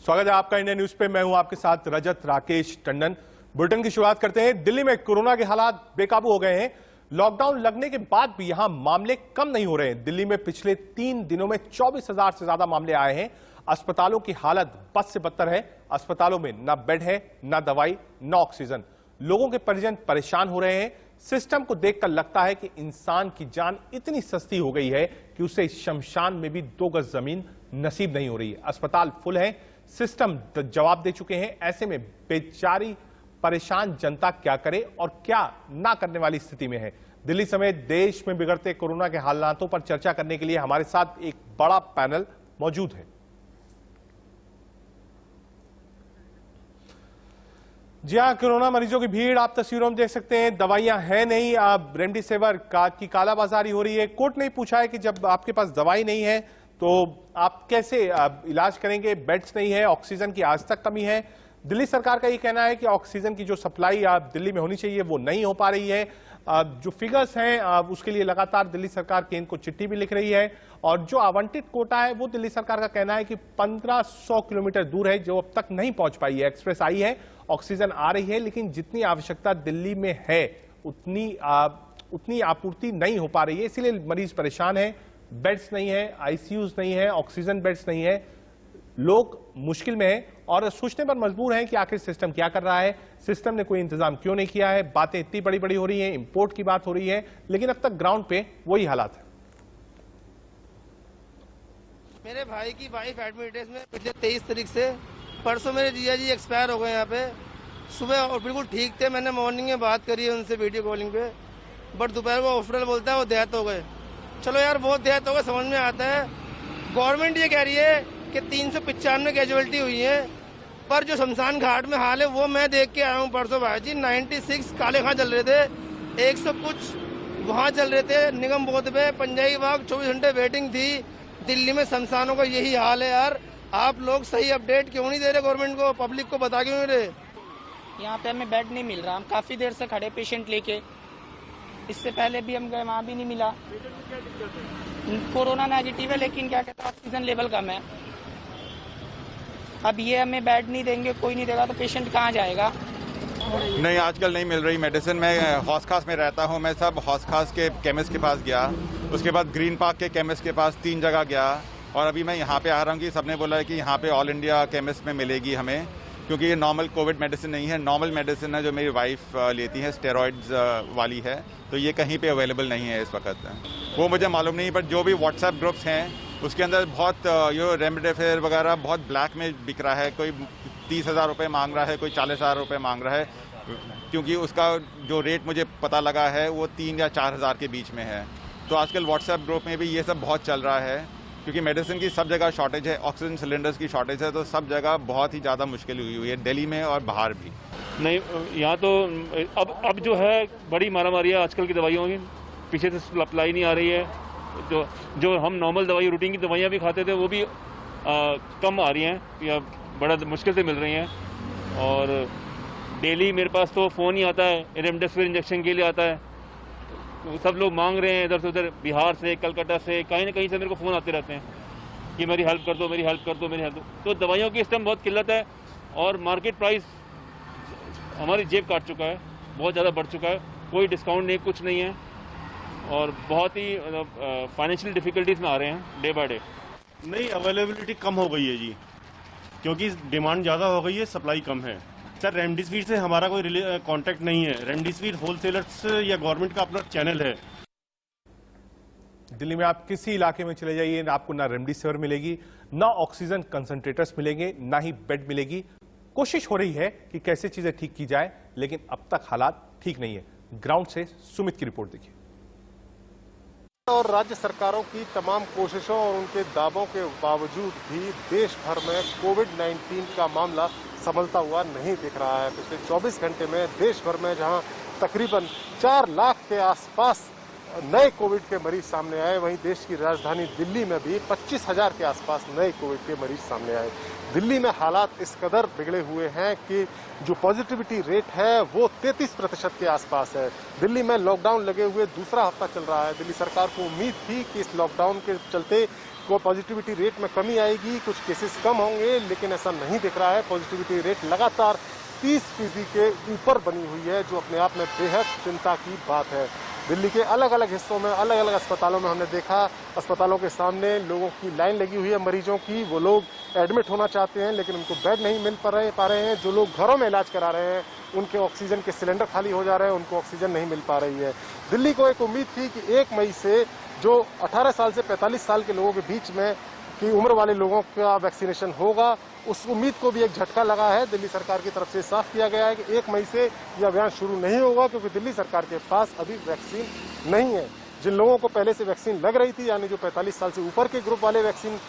स्वागत है आपका इंडिया न्यूज पे। मैं हूं आपके साथ रजत राकेश टंडन। बुलेटिन की शुरुआत करते हैं। दिल्ली में कोरोना के हालात बेकाबू हो गए हैं। लॉकडाउन लगने के बाद भी यहां मामले कम नहीं हो रहे हैं। दिल्ली में पिछले 3 दिनों में 24,000 से ज्यादा मामले आए हैं। अस्पतालों की हालत बद से बदतर है। अस्पतालों में न बेड है, न दवाई, न ऑक्सीजन। लोगों के परिजन परेशान हो रहे हैं। सिस्टम को देखकर लगता है कि इंसान की जान इतनी सस्ती हो गई है कि उसे शमशान में भी 2 गज जमीन नसीब नहीं हो रही है। अस्पताल फुल है, सिस्टम जवाब दे चुके हैं। ऐसे में बेचारी परेशान जनता क्या करे और क्या ना करने वाली स्थिति में है। दिल्ली समेत देश में बिगड़ते कोरोना के हालातों पर चर्चा करने के लिए हमारे साथ एक बड़ा पैनल मौजूद है। जी हां, कोरोना मरीजों की भीड़ आप तस्वीरों में देख सकते हैं। दवाइयां हैं नहीं, अब रेमडेसिविर की कालाबाजारी हो रही है। कोर्ट ने पूछा है कि जब आपके पास दवाई नहीं है तो आप कैसे इलाज करेंगे। बेड्स नहीं है, ऑक्सीजन की आज तक कमी है। दिल्ली सरकार का ये कहना है कि ऑक्सीजन की जो सप्लाई दिल्ली में होनी चाहिए वो नहीं हो पा रही है। जो फिगर्स हैं उसके लिए लगातार दिल्ली सरकार केंद्र को चिट्ठी भी लिख रही है। और जो आवंटित कोटा है वो दिल्ली सरकार का कहना है कि 1500 किलोमीटर दूर है, जो अब तक नहीं पहुंच पाई है। एक्सप्रेस आई है, ऑक्सीजन आ रही है, लेकिन जितनी आवश्यकता दिल्ली में है उतनी आपूर्ति नहीं हो पा रही है। इसीलिए मरीज परेशान है। बेड्स नहीं है, आईसीयूज नहीं है, ऑक्सीजन बेड्स नहीं है। लोग मुश्किल में हैं और सोचने पर मजबूर हैं कि आखिर सिस्टम क्या कर रहा है। सिस्टम ने कोई इंतजाम क्यों नहीं किया है। बातें इतनी बड़ी बड़ी हो रही हैं, इंपोर्ट की बात हो रही है, लेकिन अब तक ग्राउंड पे वही हालात है। मेरे भाई की वाइफ एडमिट है इसमें पिछले 23 तारीख से। परसों मेरे जीजा जी एक्सपायर हो गए यहाँ पे। सुबह और बिल्कुल ठीक थे, मैंने मॉर्निंग में बात करी है उनसे वीडियो कॉलिंग पे, बट दोपहर को हॉस्पिटल बोलता है वो डेथ हो गए। चलो यार, बहुत डेथ हो गए, समझ में आता है। गवर्नमेंट ये कह रही है कि 395 कैजुअलिटी हुई है, पर जो शमशान घाट में हाल है वो मैं देख के आया हूँ परसों भाई जी। 96 काले खां चल रहे थे, 100 कुछ वहाँ चल रहे थे निगम बोध पे। पंजाबी बाग 24 घंटे वेटिंग थी। दिल्ली में शमशानों का यही हाल है यार। आप लोग सही अपडेट क्यों नहीं दे रहे गवर्नमेंट को, पब्लिक को बता क्यों नहीं रहे। यहाँ पे हमें बेड नहीं मिल रहा, हम काफी देर से खड़े पेशेंट लेके। इससे पहले भी हम गए, वहाँ भी नहीं मिला। कोरोना नेगेटिव है, लेकिन क्या कहता है ऑक्सीजन लेवल कम है। अब ये हमें बेड नहीं देंगे, कोई नहीं देगा, तो पेशेंट कहाँ जाएगा। नहीं, आजकल नहीं मिल रही मेडिसिन। मैं हौस खास में रहता हूँ, मैं सब हौस खास के केमिस्ट के पास गया, उसके बाद ग्रीन पार्क के केमिस्ट के पास 3 जगह गया, और अभी मैं यहाँ पे आ रहा हूँ कि सबने बोला है कि यहाँ पे ऑल इंडिया केमिस्ट में मिलेगी हमें, क्योंकि ये नॉर्मल कोविड मेडिसिन नहीं है। नॉर्मल मेडिसिन है जो मेरी वाइफ लेती है, स्टेरॉइड्स वाली है, तो ये कहीं पे अवेलेबल नहीं है इस वक्त। वो मुझे मालूम नहीं, पर जो भी व्हाट्सएप ग्रुप्स हैं उसके अंदर बहुत यो रेमडेसिविर वगैरह बहुत ब्लैक में बिक रहा है। कोई 30,000 रुपये मांग रहा है, कोई 40,000 रुपये मांग रहा है, क्योंकि उसका जो रेट मुझे पता लगा है वो 3 या 4,000 के बीच में है। तो आजकल व्हाट्सएप ग्रुप में भी ये सब बहुत चल रहा है, क्योंकि मेडिसिन की सब जगह शॉर्टेज है, ऑक्सीजन सिलेंडर्स की शॉर्टेज है, तो सब जगह बहुत ही ज़्यादा मुश्किल हुई है, दिल्ली में और बाहर भी। नहीं, यहाँ तो अब जो है बड़ी मारामारी है आजकल की दवाइयों की। पीछे से सप्लाई नहीं आ रही है। जो हम नॉर्मल दवाई, रूटीन की दवाइयाँ भी खाते थे वो भी कम आ रही हैं या बड़ा मुश्किल से मिल रही हैं। और डेली मेरे पास तो फ़ोन ही आता है, रेमडेसिविर इंजेक्शन के लिए आता है। तो सब लोग मांग रहे हैं इधर से उधर, बिहार से, कलकत्ता से, कहीं ना कहीं से मेरे को फ़ोन आते रहते हैं कि मेरी हेल्प कर दो, मेरी हेल्प कर दो, मेरी हेल्प दो। तो दवाइयों की इस टाइम बहुत किल्लत है और मार्केट प्राइस हमारी जेब काट चुका है, बहुत ज़्यादा बढ़ चुका है। कोई डिस्काउंट नहीं, कुछ नहीं है, और बहुत ही फाइनेंशियल डिफ़िकल्टीज़ में आ रहे हैं डे बाय डे। नहीं, अवेलेबिलिटी कम हो गई है जी, क्योंकि डिमांड ज़्यादा हो गई है, सप्लाई कम है। सर, रेमडेसिविर से हमारा कोई कॉन्टैक्ट नहीं है। रेमडेसिविर होलसेलर्स या गवर्नमेंट का अपना चैनल है। दिल्ली में आप किसी इलाके में चले जाइए, आपको ना रेमडेसिविर मिलेगी, ना ऑक्सीजन कंसंट्रेटर्स मिलेंगे, ना ही बेड मिलेगी। कोशिश हो रही है कि कैसे चीजें ठीक की जाए, लेकिन अब तक हालात ठीक नहीं है। ग्राउंड से सुमित की रिपोर्ट देखिए। और राज्य सरकारों की तमाम कोशिशों और उनके दावों के बावजूद भी देश भर में कोविड-19 का मामला संभलता हुआ नहीं दिख रहा है। पिछले 24 घंटे में देश भर में जहां तकरीबन 4 लाख के आसपास नए कोविड के मरीज सामने आए, वहीं देश की राजधानी दिल्ली में भी 25,000 के आसपास नए कोविड के मरीज सामने आए। दिल्ली में हालात इस कदर बिगड़े हुए हैं कि जो पॉजिटिविटी रेट है वो 33% के आसपास है। दिल्ली में लॉकडाउन लगे हुए दूसरा हफ्ता चल रहा है। दिल्ली सरकार को उम्मीद थी कि इस लॉकडाउन के चलते को पॉजिटिविटी रेट में कमी आएगी, कुछ केसेस कम होंगे, लेकिन ऐसा नहीं दिख रहा है। पॉजिटिविटी रेट लगातार 30% के ऊपर बनी हुई है, जो अपने आप में बेहद चिंता की बात है। दिल्ली के अलग अलग हिस्सों में, अलग अलग अस्पतालों में हमने देखा, अस्पतालों के सामने लोगों की लाइन लगी हुई है मरीजों की। वो लोग एडमिट होना चाहते हैं, लेकिन उनको बेड नहीं मिल पा रहे हैं। जो लोग घरों में इलाज करा रहे हैं, उनके ऑक्सीजन के सिलेंडर खाली हो जा रहे हैं, उनको ऑक्सीजन नहीं मिल पा रही है। दिल्ली को एक उम्मीद थी कि 1 मई से जो 18 साल से 45 साल के लोगों के बीच में की उम्र वाले लोगों का वैक्सीनेशन होगा, उस उम्मीद को भी एक झटका लगा है। दिल्ली सरकार की तरफ से साफ किया गया है कि 1 मई से यह अभियान शुरू नहीं होगा, क्योंकि दिल्ली सरकार के पास अभी वैक्सीन नहीं है। जिन लोगों को पहले से वैक्सीन लग रही थी, यानी जो 45 साल से ऊपर के ग्रुप वाले वैक्सीन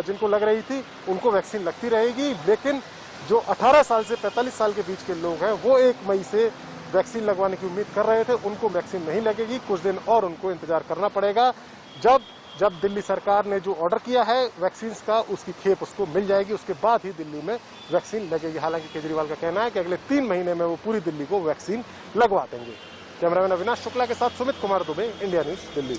जिनको लग रही थी, उनको वैक्सीन लगती रहेगी। लेकिन जो 18 साल से 45 साल के बीच के लोग हैं, वो 1 मई से वैक्सीन लगवाने की उम्मीद कर रहे थे, उनको वैक्सीन नहीं लगेगी। कुछ दिन और उनको इंतजार करना पड़ेगा। जब दिल्ली सरकार ने जो ऑर्डर किया है वैक्सीन का, उसकी खेप उसको मिल जाएगी, उसके बाद ही दिल्ली में वैक्सीन लगेगी। हालांकि केजरीवाल का कहना है कि अगले 3 महीने में वो पूरी दिल्ली को वैक्सीन लगवा देंगे। कैमरामैन अविनाश शुक्ला के साथ Sumit Kumar Dubey, India news, Delhi.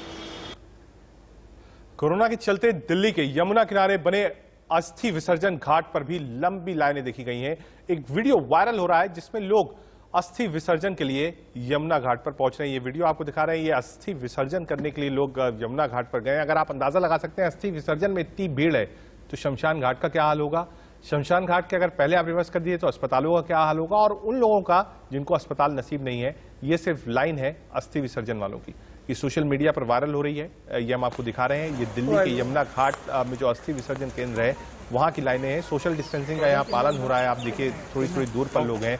Corona के चलते दिल्ली के यमुना किनारे बने अस्थि विसर्जन घाट पर भी लंबी लाइनें देखी गई हैं। एक वीडियो वायरल हो रहा है जिसमें लोग अस्थि विसर्जन के लिए यमुना घाट पर पहुंच रहे हैं। ये वीडियो आपको दिखा रहे हैं, ये अस्थि विसर्जन करने के लिए लोग यमुना घाट पर गए हैं। अगर आप अंदाजा लगा सकते हैं अस्थि विसर्जन में इतनी भीड़ है तो शमशान घाट का क्या हाल होगा। शमशान घाट के अगर पहले आप रिवर्स कर दिए तो अस्पतालों का क्या हाल होगा, और उन लोगों का जिनको अस्पताल नसीब नहीं है। ये सिर्फ लाइन है अस्थि विसर्जन वालों की, ये सोशल मीडिया पर वायरल हो रही है। ये हम आपको दिखा रहे हैं, ये दिल्ली के यमुना घाट में जो अस्थि विसर्जन केंद्र है वहां की लाइनें हैं। सोशल डिस्टेंसिंग का यहाँ पालन हो रहा है। आप देखिए थोड़ी थोड़ी दूर पर लोग हैं,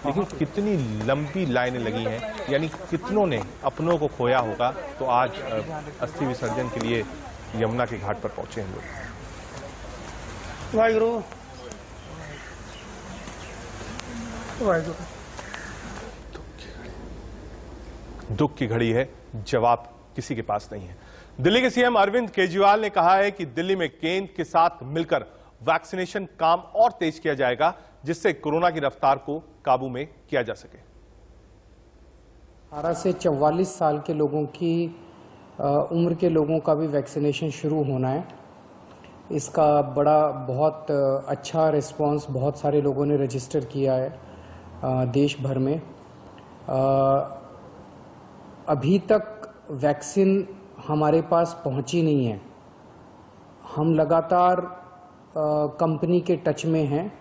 लेकिन कितनी लंबी लाइनें लगी हैं, यानी कितनों ने अपनों को खोया होगा। तो आज अस्थि विसर्जन के लिए यमुना के घाट पर पहुंचे हैं लोग। वाहिगुरु वाहिगुरु। दुख की घड़ी है, जवाब किसी के पास नहीं है। दिल्ली के सीएम अरविंद केजरीवाल ने कहा है कि दिल्ली में केंद्र के साथ मिलकर वैक्सीनेशन काम और तेज किया जाएगा, जिससे कोरोना की रफ्तार को काबू में किया जा सके। 18 से 44 साल के लोगों की उम्र के लोगों का भी वैक्सीनेशन शुरू होना है। इसका बहुत अच्छा रिस्पांस बहुत सारे लोगों ने रजिस्टर किया है देश भर में। अभी तक वैक्सीन हमारे पास पहुंची नहीं है। हम लगातार कंपनी के टच में हैं।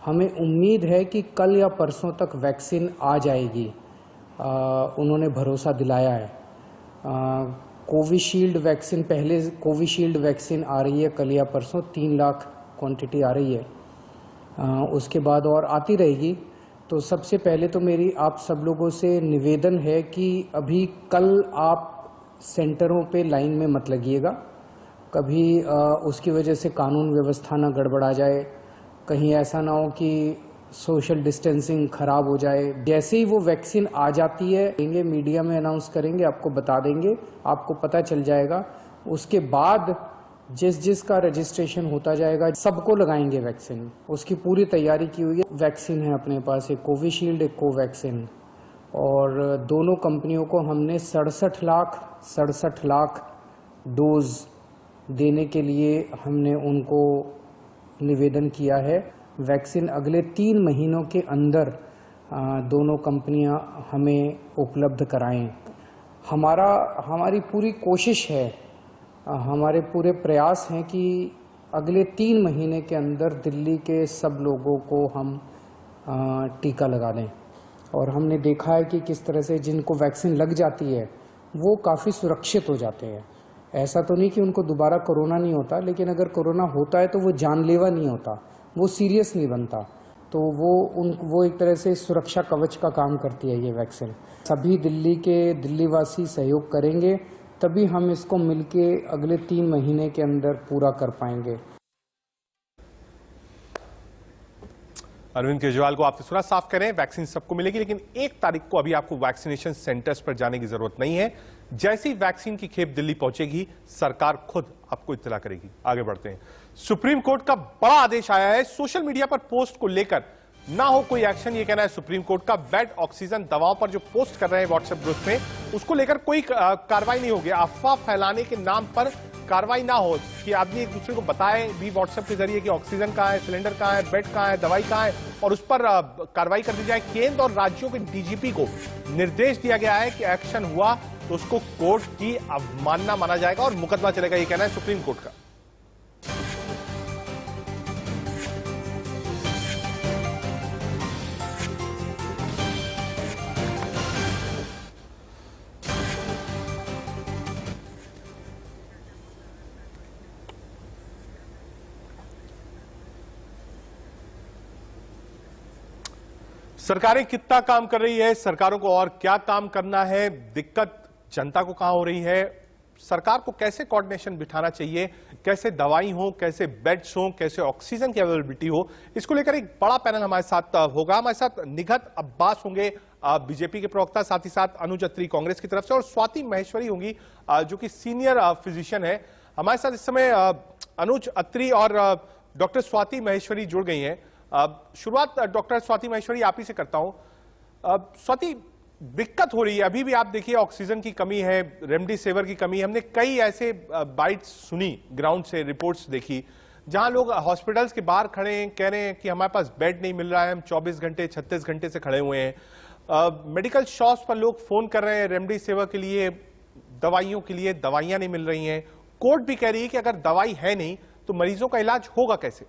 हमें उम्मीद है कि कल या परसों तक वैक्सीन आ जाएगी, उन्होंने भरोसा दिलाया है। कोविशील्ड वैक्सीन, पहले कोविशील्ड वैक्सीन आ रही है, कल या परसों 3 लाख क्वांटिटी आ रही है, उसके बाद और आती रहेगी। तो सबसे पहले तो मेरी आप सब लोगों से निवेदन है कि अभी कल आप सेंटरों पे लाइन में मत लगिएगा। कभी उसकी वजह से कानून व्यवस्था ना गड़बड़ा जाए, कहीं ऐसा ना हो कि सोशल डिस्टेंसिंग खराब हो जाए। जैसे ही वो वैक्सीन आ जाती है, मीडिया में अनाउंस करेंगे, आपको बता देंगे, आपको पता चल जाएगा। उसके बाद जिसका रजिस्ट्रेशन होता जाएगा सबको लगाएंगे वैक्सीन। उसकी पूरी तैयारी की हुई है। वैक्सीन है अपने पास, एक कोविशील्ड, एक कोवैक्सीन, और दोनों कंपनियों को हमने 67 लाख डोज देने के लिए हमने उनको निवेदन किया है। वैक्सीन अगले 3 महीनों के अंदर दोनों कंपनियां हमें उपलब्ध कराएं। हमारी पूरी कोशिश है, हमारे पूरे प्रयास हैं कि अगले 3 महीने के अंदर दिल्ली के सब लोगों को हम टीका लगा दें। और हमने देखा है कि किस तरह से जिनको वैक्सीन लग जाती है वो काफ़ी सुरक्षित हो जाते हैं। ऐसा तो नहीं कि उनको दोबारा कोरोना नहीं होता, लेकिन अगर कोरोना होता है तो वो जानलेवा नहीं होता, वो सीरियस नहीं बनता। तो वो एक तरह से सुरक्षा कवच का काम करती है ये वैक्सीन। सभी दिल्लीवासी सहयोग करेंगे, तभी हम इसको मिलके अगले 3 महीने के अंदर पूरा कर पाएंगे। अरविंद केजरीवाल को आपने सुना, साफ करें वैक्सीन सबको मिलेगी, लेकिन 1 तारीख को अभी आपको वैक्सीनेशन सेंटर्स पर जाने की जरूरत नहीं है। जैसी वैक्सीन की खेप दिल्ली पहुंचेगी, सरकार खुद आपको इत्तला करेगी। आगे बढ़ते हैं। सुप्रीम कोर्ट का बड़ा आदेश आया है। सोशल मीडिया पर पोस्ट को लेकर ना हो कोई एक्शन, ये कहना है सुप्रीम कोर्ट का। बेड, ऑक्सीजन, दवाओं पर जो पोस्ट कर रहे हैं व्हाट्सएप ग्रुप में, उसको लेकर कोई कार्रवाई नहीं होगी। अफवाह फैलाने के नाम पर कार्रवाई ना हो कि आदमी एक दूसरे को बताए भी व्हाट्सएप के जरिए कि ऑक्सीजन कहाँ है, सिलेंडर कहाँ है, बेड कहाँ है, दवाई कहाँ है, और उस पर कार्रवाई कर दी जाए। केंद्र और राज्यों के डीजीपी को निर्देश दिया गया है कि एक्शन हुआ तो उसको कोर्ट की अवमानना माना जाएगा और मुकदमा चलेगा, ये कहना है सुप्रीम कोर्ट का। सरकारें कितना काम कर रही है, सरकारों को और क्या काम करना है, दिक्कत जनता को कहां हो रही है, सरकार को कैसे कोऑर्डिनेशन बिठाना चाहिए, कैसे दवाई हो, कैसे बेड्स हो, कैसे ऑक्सीजन की अवेलेबिलिटी हो, इसको लेकर एक बड़ा पैनल हमारे साथ होगा। हमारे साथ निघत अब्बास होंगे, बीजेपी के प्रवक्ता, साथ ही साथ अनुज अत्री कांग्रेस की तरफ से, और स्वाति महेश्वरी होंगी जो कि सीनियर फिजिशियन है। हमारे साथ इस समय अनुज अत्री और डॉक्टर स्वाति महेश्वरी जुड़ गई हैं। शुरुआत डॉक्टर स्वाति महेश्वरी आप ही से करता हूं। स्वाति, दिक्कत हो रही है, अभी भी आप देखिए ऑक्सीजन की कमी है, रेमडेसिविर की कमी है। हमने कई ऐसे बाइट्स सुनी, ग्राउंड से रिपोर्ट्स देखी, जहां लोग हॉस्पिटल्स के बाहर खड़े हैं, कह रहे हैं कि हमारे पास बेड नहीं मिल रहा है, हम 24 घंटे 36 घंटे से खड़े हुए हैं। मेडिकल शॉप्स पर लोग फोन कर रहे हैं रेमडेसिविर के लिए, दवाइयों के लिए, दवाइयां नहीं मिल रही हैं। कोर्ट भी कह रही है कि अगर दवाई है नहीं तो मरीजों का इलाज होगा कैसे?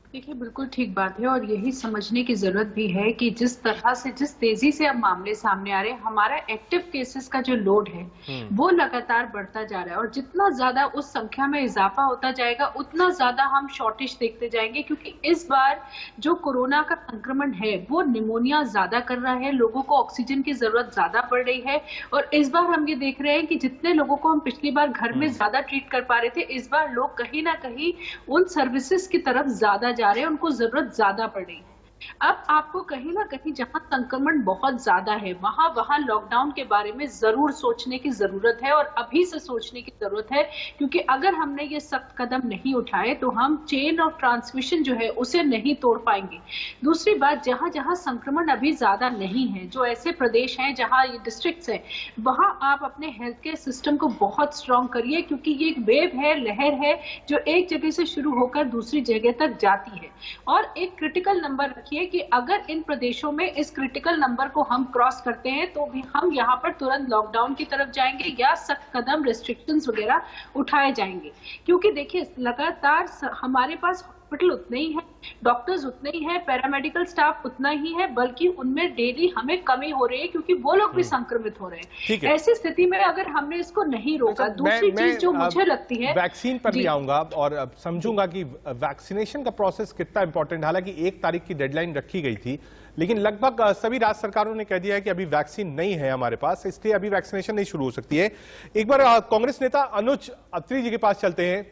देखिए, बिल्कुल ठीक बात है और यही समझने की जरूरत भी है कि जिस तरह से, जिस तेजी से अब मामले सामने आ रहे हैं, हमारा एक्टिव केसेस का जो लोड है वो लगातार बढ़ता जा रहा है और जितना ज्यादा उस संख्या में इजाफा होता जाएगा उतना ज्यादा हम शॉर्टेज देखते जाएंगे, क्योंकि इस बार जो कोरोना का संक्रमण है वो निमोनिया ज्यादा कर रहा है, लोगों को ऑक्सीजन की जरूरत ज्यादा पड़ रही है। और इस बार हम ये देख रहे हैं कि जितने लोगों को हम पिछली बार घर में ज्यादा ट्रीट कर पा रहे थे, इस बार लोग कहीं ना कहीं उन सर्विसेज की तरफ ज्यादा जा रहे हैं, उनको जरूरत ज्यादा पड़ रही है। अब आपको कहीं ना कहीं जहां संक्रमण बहुत ज्यादा है वहां लॉकडाउन के बारे में जरूर सोचने की जरूरत है और अभी से सोचने की जरूरत है, क्योंकि अगर हमने ये सख्त कदम नहीं उठाए तो हम चेन ऑफ ट्रांसमिशन जो है उसे नहीं तोड़ पाएंगे। दूसरी बात, जहां जहां संक्रमण अभी ज्यादा नहीं है, जो ऐसे प्रदेश हैं जहां ये डिस्ट्रिक्ट्स हैं, वहां आप अपने हेल्थ केयर सिस्टम को बहुत स्ट्रॉन्ग करिए, क्योंकि ये एक वेव है, लहर है जो एक जगह से शुरू होकर दूसरी जगह तक जाती है। और एक क्रिटिकल नंबर रखिए कि अगर इन प्रदेशों में इस क्रिटिकल नंबर को हम क्रॉस करते हैं तो भी हम यहाँ पर तुरंत लॉकडाउन की तरफ जाएंगे या सख्त कदम, रेस्ट्रिक्शंस वगैरह उठाए जाएंगे। क्योंकि देखिए, लगातार हमारे पास हॉस्पिटल उतने ही है, डॉक्टर्स उतने ही है, पैरामेडिकल स्टाफ उतना ही है, बल्कि उनमें डेली हमें कमी हो रही है क्योंकि वो लोग भी संक्रमित हो रहे हैं। ऐसी स्थिति में अगर हमने इसको नहीं रोका, दूसरी चीज जो मुझे लगती है, वैक्सीन पर भी आऊंगा और समझूंगा कि वैक्सीनेशन का प्रोसेस कितना इंपॉर्टेंट। हालांकि 1 तारीख की डेडलाइन रखी गई थी, लेकिन लगभग सभी राज्य सरकारों ने कह दिया है कि अभी वैक्सीन नहीं है हमारे पास, इसलिए अभी वैक्सीनेशन नहीं शुरू हो सकती है। एक बार कांग्रेस नेता अनुज अत्री जी के पास चलते हैं।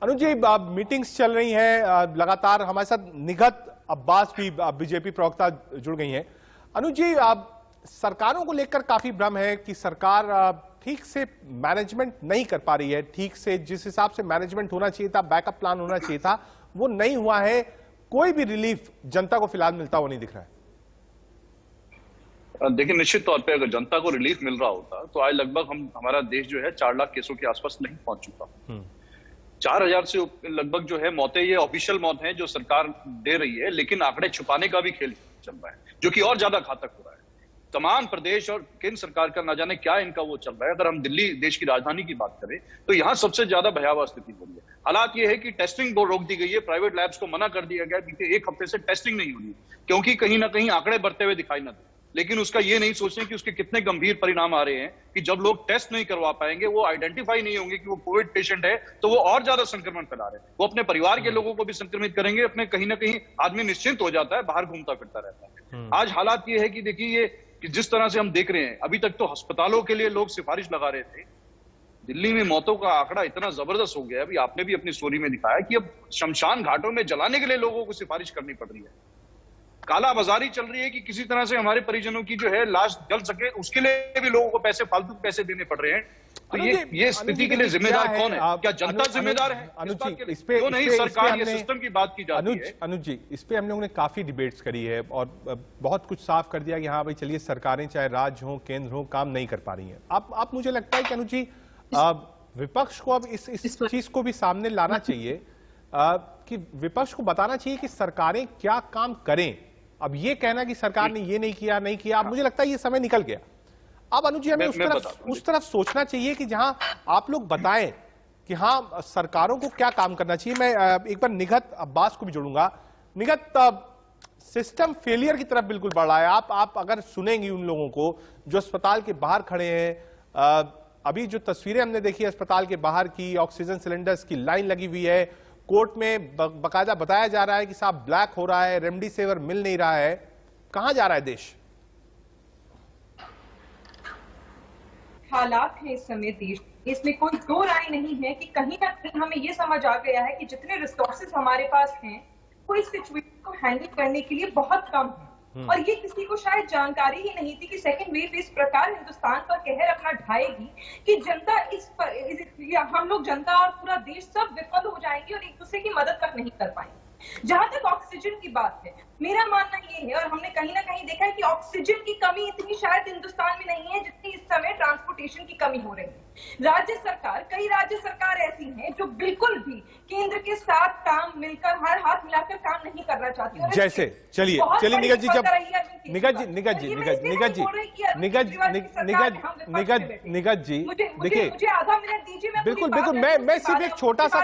अनुज जी, मीटिंग्स चल रही हैं लगातार, हमारे साथ निघत अब्बास भी बीजेपी प्रवक्ता जुड़ गई हैं। अनुज जी, सरकारों को लेकर काफी भ्रम है कि सरकार ठीक से मैनेजमेंट नहीं कर पा रही है, ठीक से जिस हिसाब से मैनेजमेंट होना चाहिए था, बैकअप प्लान होना चाहिए था, वो नहीं हुआ है। कोई भी रिलीफ जनता को फिलहाल मिलता हुआ नहीं दिख रहा है। देखिए, निश्चित तौर पे अगर जनता को रिलीफ मिल रहा होता तो आज लगभग हमारा देश जो है 4 लाख केसों के आसपास नहीं पहुंच चुका। 4000 से लगभग जो है मौतें, ये ऑफिशियल मौत हैं जो सरकार दे रही है, लेकिन आंकड़े छुपाने का भी खेल चल रहा है, जो कि और ज्यादा घातक हो रहा है। तमाम प्रदेश और केंद्र सरकार का ना जाने क्या इनका वो चल रहा है। अगर हम दिल्ली, देश की राजधानी की बात करें, तो यहाँ सबसे ज्यादा भयावह स्थिति हो रही है। हालात ये है कि टेस्टिंग को रोक दी गई है, प्राइवेट लैब्स को मना कर दिया गया, बीते 1 हफ्ते से टेस्टिंग नहीं हो रही, क्योंकि कहीं ना कहीं आंकड़े बढ़ते हुए दिखाई न दे। लेकिन उसका ये नहीं सोचते कि उसके कितने गंभीर परिणाम आ रहे हैं, कि जब लोग टेस्ट नहीं करवा पाएंगे, वो आइडेंटिफाई नहीं होंगे कि वो कोविड पेशेंट है, तो वो और ज्यादा संक्रमण फैला रहे हैं। वो अपने परिवार के लोगों को भी संक्रमित करेंगे, अपने कहीं ना कहीं आदमी निश्चिंत हो जाता है, बाहर घूमता फिरता रहता है। आज हालात ये है कि देखिए, ये कि जिस तरह से हम देख रहे हैं, अभी तक तो अस्पतालों के लिए लोग सिफारिश लगा रहे थे। दिल्ली में मौतों का आंकड़ा इतना जबरदस्त हो गया है, अभी आपने भी अपनी स्टोरी में दिखाया कि अब शमशान घाटों में जलाने के लिए लोगों को सिफारिश करनी पड़ रही है। काला बाजारी चल रही है कि किसी तरह से हमारे परिजनों की जो है लाश जल सके, उसके लिए भी लोगों को पैसे, फालतू पैसे देने पड़ रहे हैं। तो ये स्थिति के लिए जिम्मेदार कौन है? क्या जनता जिम्मेदार है? अनुज जी, इस पे क्यों नहीं सरकार ये सिस्टम की बात की जाती है? अनुज जी, इस पे हम लोगों ने काफी डिबेट्स करी है और बहुत कुछ साफ कर दिया कि हाँ भाई चलिए, सरकारें चाहे राज्य हो केंद्र हो काम नहीं कर पा रही हैं। अब मुझे लगता है कि अनुज जी, विपक्ष को अब इस चीज को भी सामने लाना चाहिए कि विपक्ष को बताना चाहिए कि सरकारें क्या काम करें। अब ये कहना कि सरकार ने ये नहीं किया, अब मुझे लगता है ये समय निकल गया। अब अनुज जी, हमें उस तरफ सोचना चाहिए कि जहां आप लोग बताएं कि हाँ सरकारों को क्या काम करना चाहिए। मैं एक बार निगत अब्बास को भी जोड़ूंगा। निगत, सिस्टम फेलियर की तरफ बिल्कुल बढ़ रहा है। आप अगर सुनेंगी उन लोगों को जो अस्पताल के बाहर खड़े हैं, अभी जो तस्वीरें हमने देखी अस्पताल के बाहर की, ऑक्सीजन सिलेंडर्स की लाइन लगी हुई है, कोर्ट में बकायदा बताया जा रहा है कि साहब ब्लैक हो रहा है, रेमडेसिविर मिल नहीं रहा है। कहां जा रहा है देश? हालात है इस समय देश, इसमें कोई दो राय नहीं है कि कहीं ना कहीं हमें ये समझ आ गया है कि जितने रिसोर्सेज हमारे पास हैं वो इस सिचुएशन को हैंडल करने के लिए बहुत कम है। और ये किसी को शायद जानकारी ही नहीं थी कि सेकेंड वेव इस प्रकार हिंदुस्तान पर कहर अपना ढाएगी कि जनता हम लोग जनता और पूरा देश सब विफल हो जाएंगे और एक दूसरे की मदद तक नहीं कर पाएंगे। जहां तक ऑक्सीजन की बात है, मेरा मानना ये है, और हमने कहीं ना कहीं देखा है कि ऑक्सीजन की कमी इतनी शायद हिंदुस्तान में नहीं है जितनी इस समय ट्रांसपोर्टेशन की कमी हो रही है। कई राज्य सरकार ऐसी हैं जो बिल्कुल भी केंद्र के साथ काम मिलकर हर हाथ मिलाकर काम नहीं करना चाहती। जैसे चलिए निगत जी, जब निगत जी देखिए, मुझे आधा मिनट दीजिए। बिल्कुल मैं सिर्फ एक छोटा सा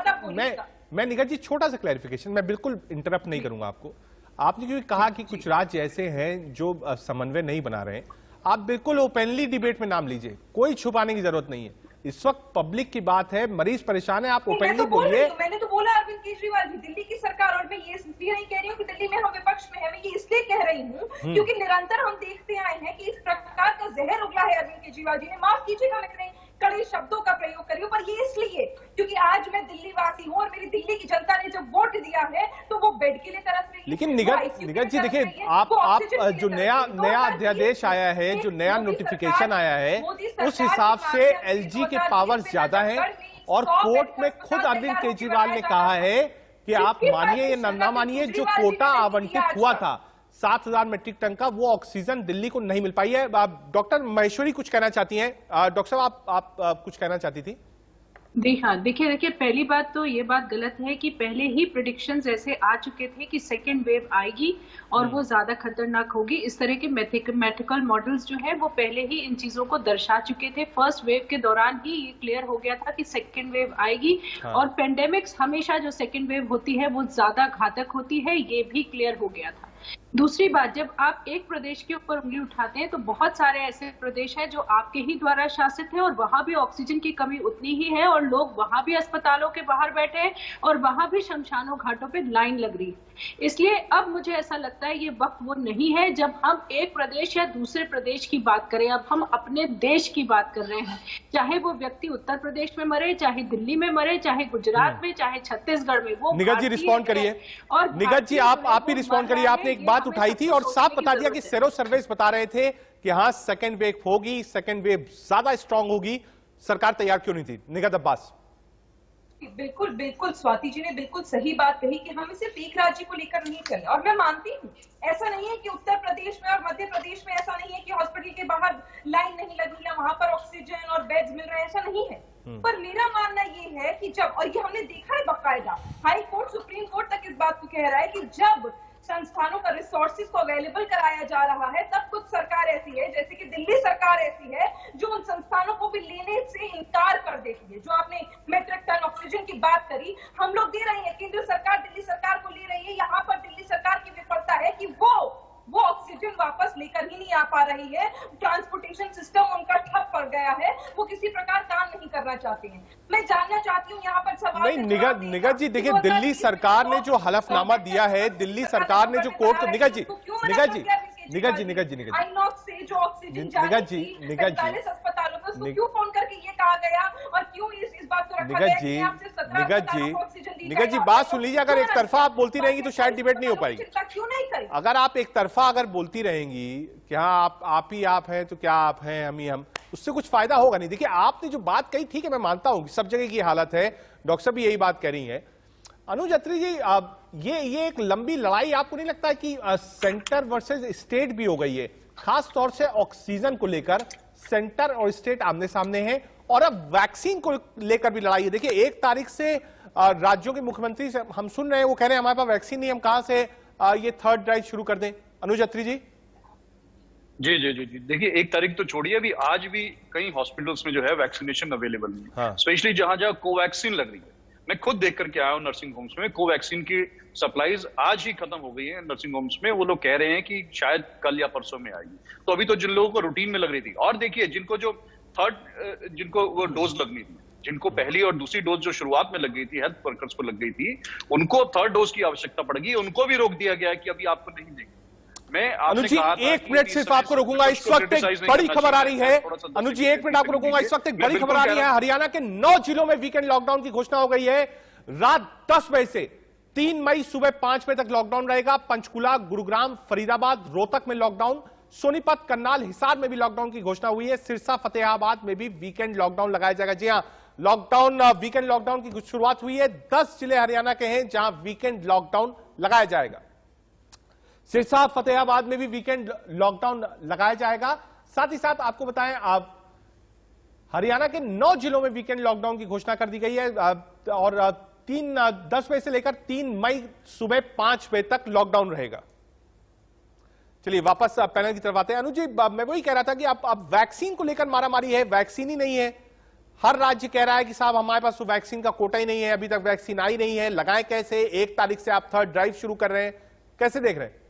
मैं निगत जी छोटा सा क्लैरिफिकेशन, मैं बिल्कुल इंटरप्ट नहीं करूंगा आपको। आपने क्योंकि कहा कि कुछ राज्य ऐसे हैं जो समन्वय नहीं बना रहे हैं, आप बिल्कुल ओपनली डिबेट में नाम लीजिए, कोई छुपाने की जरूरत नहीं है। इस वक्त पब्लिक की बात है, मरीज परेशान है, आप ओपनली बोलिए। मैंने तो बोला अरविंद केजरीवाल जी, दिल्ली की सरकार, और मैं ये इसलिए नहीं कह रही हूँ कि दिल्ली में हम विपक्ष में है, मैं ये इसलिए कह रही हूँ क्योंकि निरंतर हम देखते आए हैं कि इस प्रकार का जहर उगला है अरविंद केजरीवाल जी ने। माफ कीजिएगा मैं इतने कड़े शब्दों का प्रयोग करी हूं, पर ये इसलिए क्योंकि आज मैं दिल्ली वासी हूं और मेरी दिल्ली की जनता ने जब वोट दिया है तो वो बेड के लिए तरफ रही। लेकिन निगत जी देखिए, आप जो नया अध्यादेश आया है, जो नया नोटिफिकेशन आया है, उस हिसाब से एलजी के पावर्स ज्यादा हैं और कोर्ट में खुद अरविंद केजरीवाल ने कहा है कि आप मानिए या ना मानिए, जो कोटा आवंटित हुआ था 7,000 मीट्रिक टन का, वो ऑक्सीजन दिल्ली को नहीं मिल पाई है। डॉक्टर महेश्वरी कुछ कहना चाहती हैं। डॉक्टर साहब आप कुछ कहना चाहती थी? जी हाँ, देखिए पहली बात तो ये बात गलत है कि पहले ही प्रेडिक्शंस ऐसे आ चुके थे कि सेकेंड वेव आएगी और वो ज्यादा खतरनाक होगी। इस तरह के मैथमेटिकल मॉडल्स जो है वो पहले ही इन चीजों को दर्शा चुके थे। फर्स्ट वेव के दौरान ही ये क्लियर हो गया था कि सेकेंड वेव आएगी। हाँ। और पेंडेमिक्स हमेशा जो सेकेंड वेव होती है वो ज्यादा घातक होती है, ये भी क्लियर हो गया था। दूसरी बात, जब आप एक प्रदेश के ऊपर उंगली उठाते हैं तो बहुत सारे ऐसे प्रदेश हैं जो आपके ही द्वारा शासित हैं और वहां भी ऑक्सीजन की कमी उतनी ही है और लोग वहां भी अस्पतालों के बाहर बैठे हैं और वहां भी शमशानों घाटों पे लाइन लग रही है। इसलिए अब मुझे ऐसा लगता है ये वक्त वो नहीं है जब हम एक प्रदेश या दूसरे प्रदेश की बात करें। अब हम अपने देश की बात कर रहे हैं, चाहे वो व्यक्ति उत्तर प्रदेश में मरे, चाहे दिल्ली में मरे, चाहे गुजरात में, चाहे छत्तीसगढ़ में। वो निगत जी रिस्पॉन्ड करिए। और निगत जी आप भी रिस्पॉन्ड करिए। आपने एक बात उठाई थी और साफ बता दिया कि सेरो सर्वेस बता रहे थे कि हाँ सेकेंड वेव होगी, सेकेंड वेव ज्यादा स्ट्रांग होगी, सरकार तैयार क्यों नहीं थी? निगत अब्बास। बिल्कुल स्वाति जी ने बिल्कुल सही बात कही कि हम सिर्फ एक राज्य को लेकर नहीं चले। और मैं मानती हूँ ऐसा नहीं है कि उत्तर प्रदेश में और मध्य प्रदेश में ऐसा नहीं है कि हॉस्पिटल के बाहर लाइन नहीं लगी है, वहां पर ऑक्सीजन और बेड्स मिल रहे हैं, ऐसा नहीं है। पर मेरा मानना ये है कि जब, और ये हमने देखा है बकायदा, हाई कोर्ट सुप्रीम कोर्ट तक इस बात को कह रहा है कि जब संस्थानों का रिसोर्सेज को अवेलेबल कराया जा रहा है तब कुछ सरकार ऐसी है, जैसे कि दिल्ली सरकार ऐसी है, जो उन संस्थानों को भी लेने से इनकार कर देती है। जो आपने मीट्रिक टन ऑक्सीजन की बात करी, हम लोग दे रहे हैं, केंद्र सरकार दिल्ली सरकार को ले रही है। यहाँ पर दिल्ली सरकार की विफलता है कि वो ऑक्सीजन वापस लेकर ही नहीं आ पा रही है। ट्रांसपोर्टेशन सिस्टम उनका ठप पड़ गया है, वो किसी प्रकार काम नहीं करना चाहते हैं। मैं जानना चाहती हूँ यहाँ पर सवाल नहीं निगत जी देखिए, दिल्ली सरकार ने जो हलफनामा दिया है, दिल्ली सरकार ने जो कोर्ट, निगत जी आईनॉक्स से जो ऑक्सीजन अस्पतालों में उसको क्यों फोन करके ये कहा गया और क्यों इस बात को रखा गया कि आपसे 17 निगत जी बात सुन लीजिए। अगर एक तरफा आप बोलती रहेंगी तो शायद डिबेट नहीं हो पाएगी। क्यों नहीं करें? अगर आप एक तरफा अगर बोलती रहेंगी कि हाँ आप ही आप हैं तो क्या आप हैं हम ही हम, उससे कुछ फायदा होगा नहीं। देखिए आपने जो बात कही, ठीक है मैं मानता हूं कि सब जगह की हालत है, डॉक्टर साहब भी यही बात कह रही है। अनुज अत्री जी, ये एक लंबी लड़ाई आपको नहीं लगता है कि सेंटर वर्सेस स्टेट भी हो गई है, खास तौर से ऑक्सीजन को लेकर सेंटर और स्टेट आमने सामने हैं, और अब वैक्सीन को लेकर भी लड़ाई है। देखिए 1 तारीख से राज्यों के मुख्यमंत्री से हम सुन रहे हैं, वो कह रहे हैं हमारे पास वैक्सीन नहीं, हम कहां से ये थर्ड ड्राइव शुरू कर दें। अनुज अत्री जी। जी जी जी जी देखिए 1 तारीख तो छोड़िए, अभी आज भी कई हॉस्पिटल्स में जो है वैक्सीनेशन अवेलेबल नहीं है, स्पेशली जहां जहां कोवैक्सीन लग रही है। मैं खुद देख करके आया हूँ नर्सिंग होम्स में, कोवैक्सीन की सप्लाईज आज ही खत्म हो गई है नर्सिंग होम्स में। वो लोग कह रहे हैं कि शायद कल या परसों में आएगी। तो अभी तो जिन लोगों को रूटीन में लग रही थी, और देखिए जिनको वो डोज लगनी थी, जिनको पहली और दूसरी डोज जो शुरुआत में लग गई थी, हेल्थ वर्कर्स को लग गई थी, उनको थर्ड डोज की आवश्यकता पड़ेगी, उनको भी रोक दिया गया है कि अभी आपको नहीं देंगे। मैं अनुज जी 1 मिनट सिर्फ आपको रोकूंगा, इस वक्त एक बड़ी खबर आ रही है। अनुज जी 1 मिनट आपको रोकूंगा, इस वक्त एक बड़ी खबर आ रही है। हरियाणा के 9 जिलों में वीकेंड लॉकडाउन की घोषणा हो गई है। रात 10 बजे से 3 मई सुबह 5 बजे तक लॉकडाउन रहेगा। पंचकुला, गुरुग्राम, फरीदाबाद, रोहतक में लॉकडाउन, सोनीपत, करनाल, हिसार में भी लॉकडाउन की घोषणा हुई है। सिरसा, फतेहाबाद में भी वीकेंड लॉकडाउन लगाया जाएगा। जी हां, लॉकडाउन वीकेंड लॉकडाउन की शुरुआत हुई है। 10 जिले हरियाणा के हैं जहां वीकेंड लॉकडाउन लगाया जाएगा। सिरसा, फतेहाबाद में भी वीकेंड लॉकडाउन लगाया जाएगा। साथ ही साथ आपको बताएं, आप हरियाणा के 9 जिलों में वीकेंड लॉकडाउन की घोषणा कर दी गई है, और 10 बजे से लेकर 3 मई सुबह 5 बजे तक लॉकडाउन रहेगा। चलिए वापस पैनल की तरफ आते हैं। अनुज जी, मैं वही कह रहा था कि अब वैक्सीन को लेकर मारामारी है, वैक्सीन ही नहीं है। हर राज्य कह रहा है कि साहब हमारे पास तो वैक्सीन का कोटा ही नहीं है, अभी तक वैक्सीन आई नहीं है, लगाएं कैसे। 1 तारीख से आप थर्ड ड्राइव शुरू कर रहे हैं, कैसे देख रहे हैं?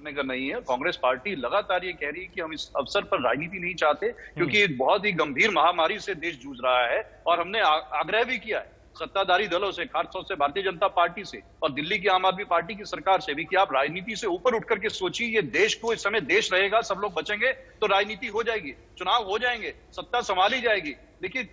का नहीं है। कांग्रेस पार्टी लगातार ये कह रही है कि हम इस अवसर पर राजनीति नहीं चाहते, क्योंकि एक बहुत ही गंभीर महामारी से देश जूझ रहा है। और हमने आग्रह भी किया है सत्ताधारी दलों से, खासतौर से भारतीय जनता पार्टी से और दिल्ली की आम आदमी पार्टी की सरकार से भी, कि आप राजनीति से ऊपर उठ करके सोचिए। ये देश को, इस समय देश रहेगा, सब लोग बचेंगे तो राजनीति हो जाएगी, चुनाव हो जाएंगे, सत्ता संभाली जाएगी। देखिए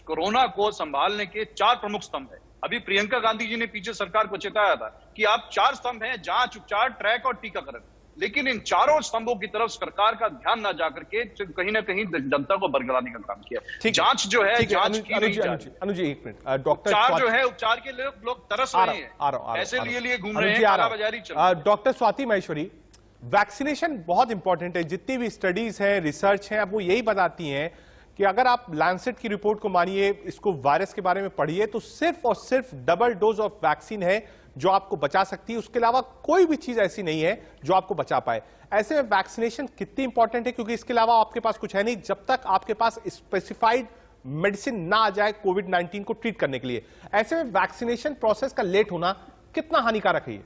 कोरोना को संभालने के 4 प्रमुख स्तंभ है। अभी प्रियंका गांधी जी ने पीछे सरकार को चेताया था कि आप 4 स्तंभ हैं, जांच, उपचार, ट्रैक और टीकाकरण। लेकिन इन चारों स्तंभों की तरफ सरकार का ध्यान ना जाकर के कहीं ना कहीं जनता को बरगलाने का काम किया। जांच जो है, जांच की नहीं जा रही। अनुज जी 1 मिनट, डॉक्टर उपचार जो है, उपचार के लिए लोग तरस रहे हैं, ऐसे लिए घूम रहे हैं, कालाबाजारी चल रही है। डॉक्टर स्वाति महेश्वरी, वैक्सीनेशन बहुत इंपॉर्टेंट है। जितनी भी स्टडीज है, रिसर्च है, अब वो यही बताती हैं कि अगर आप लैंसेट की रिपोर्ट को मानिए, इसको वायरस के बारे में पढ़िए, तो सिर्फ और सिर्फ डबल डोज ऑफ वैक्सीन है जो आपको बचा सकती है। उसके अलावा कोई भी चीज ऐसी नहीं है जो आपको बचा पाए। ऐसे में वैक्सीनेशन कितनी इंपॉर्टेंट है, क्योंकि इसके अलावा आपके पास कुछ है नहीं जब तक आपके पास स्पेसिफाइड मेडिसिन ना आ जाए कोविड-19 को ट्रीट करने के लिए। ऐसे में वैक्सीनेशन प्रोसेस का लेट होना कितना हानिकारक है?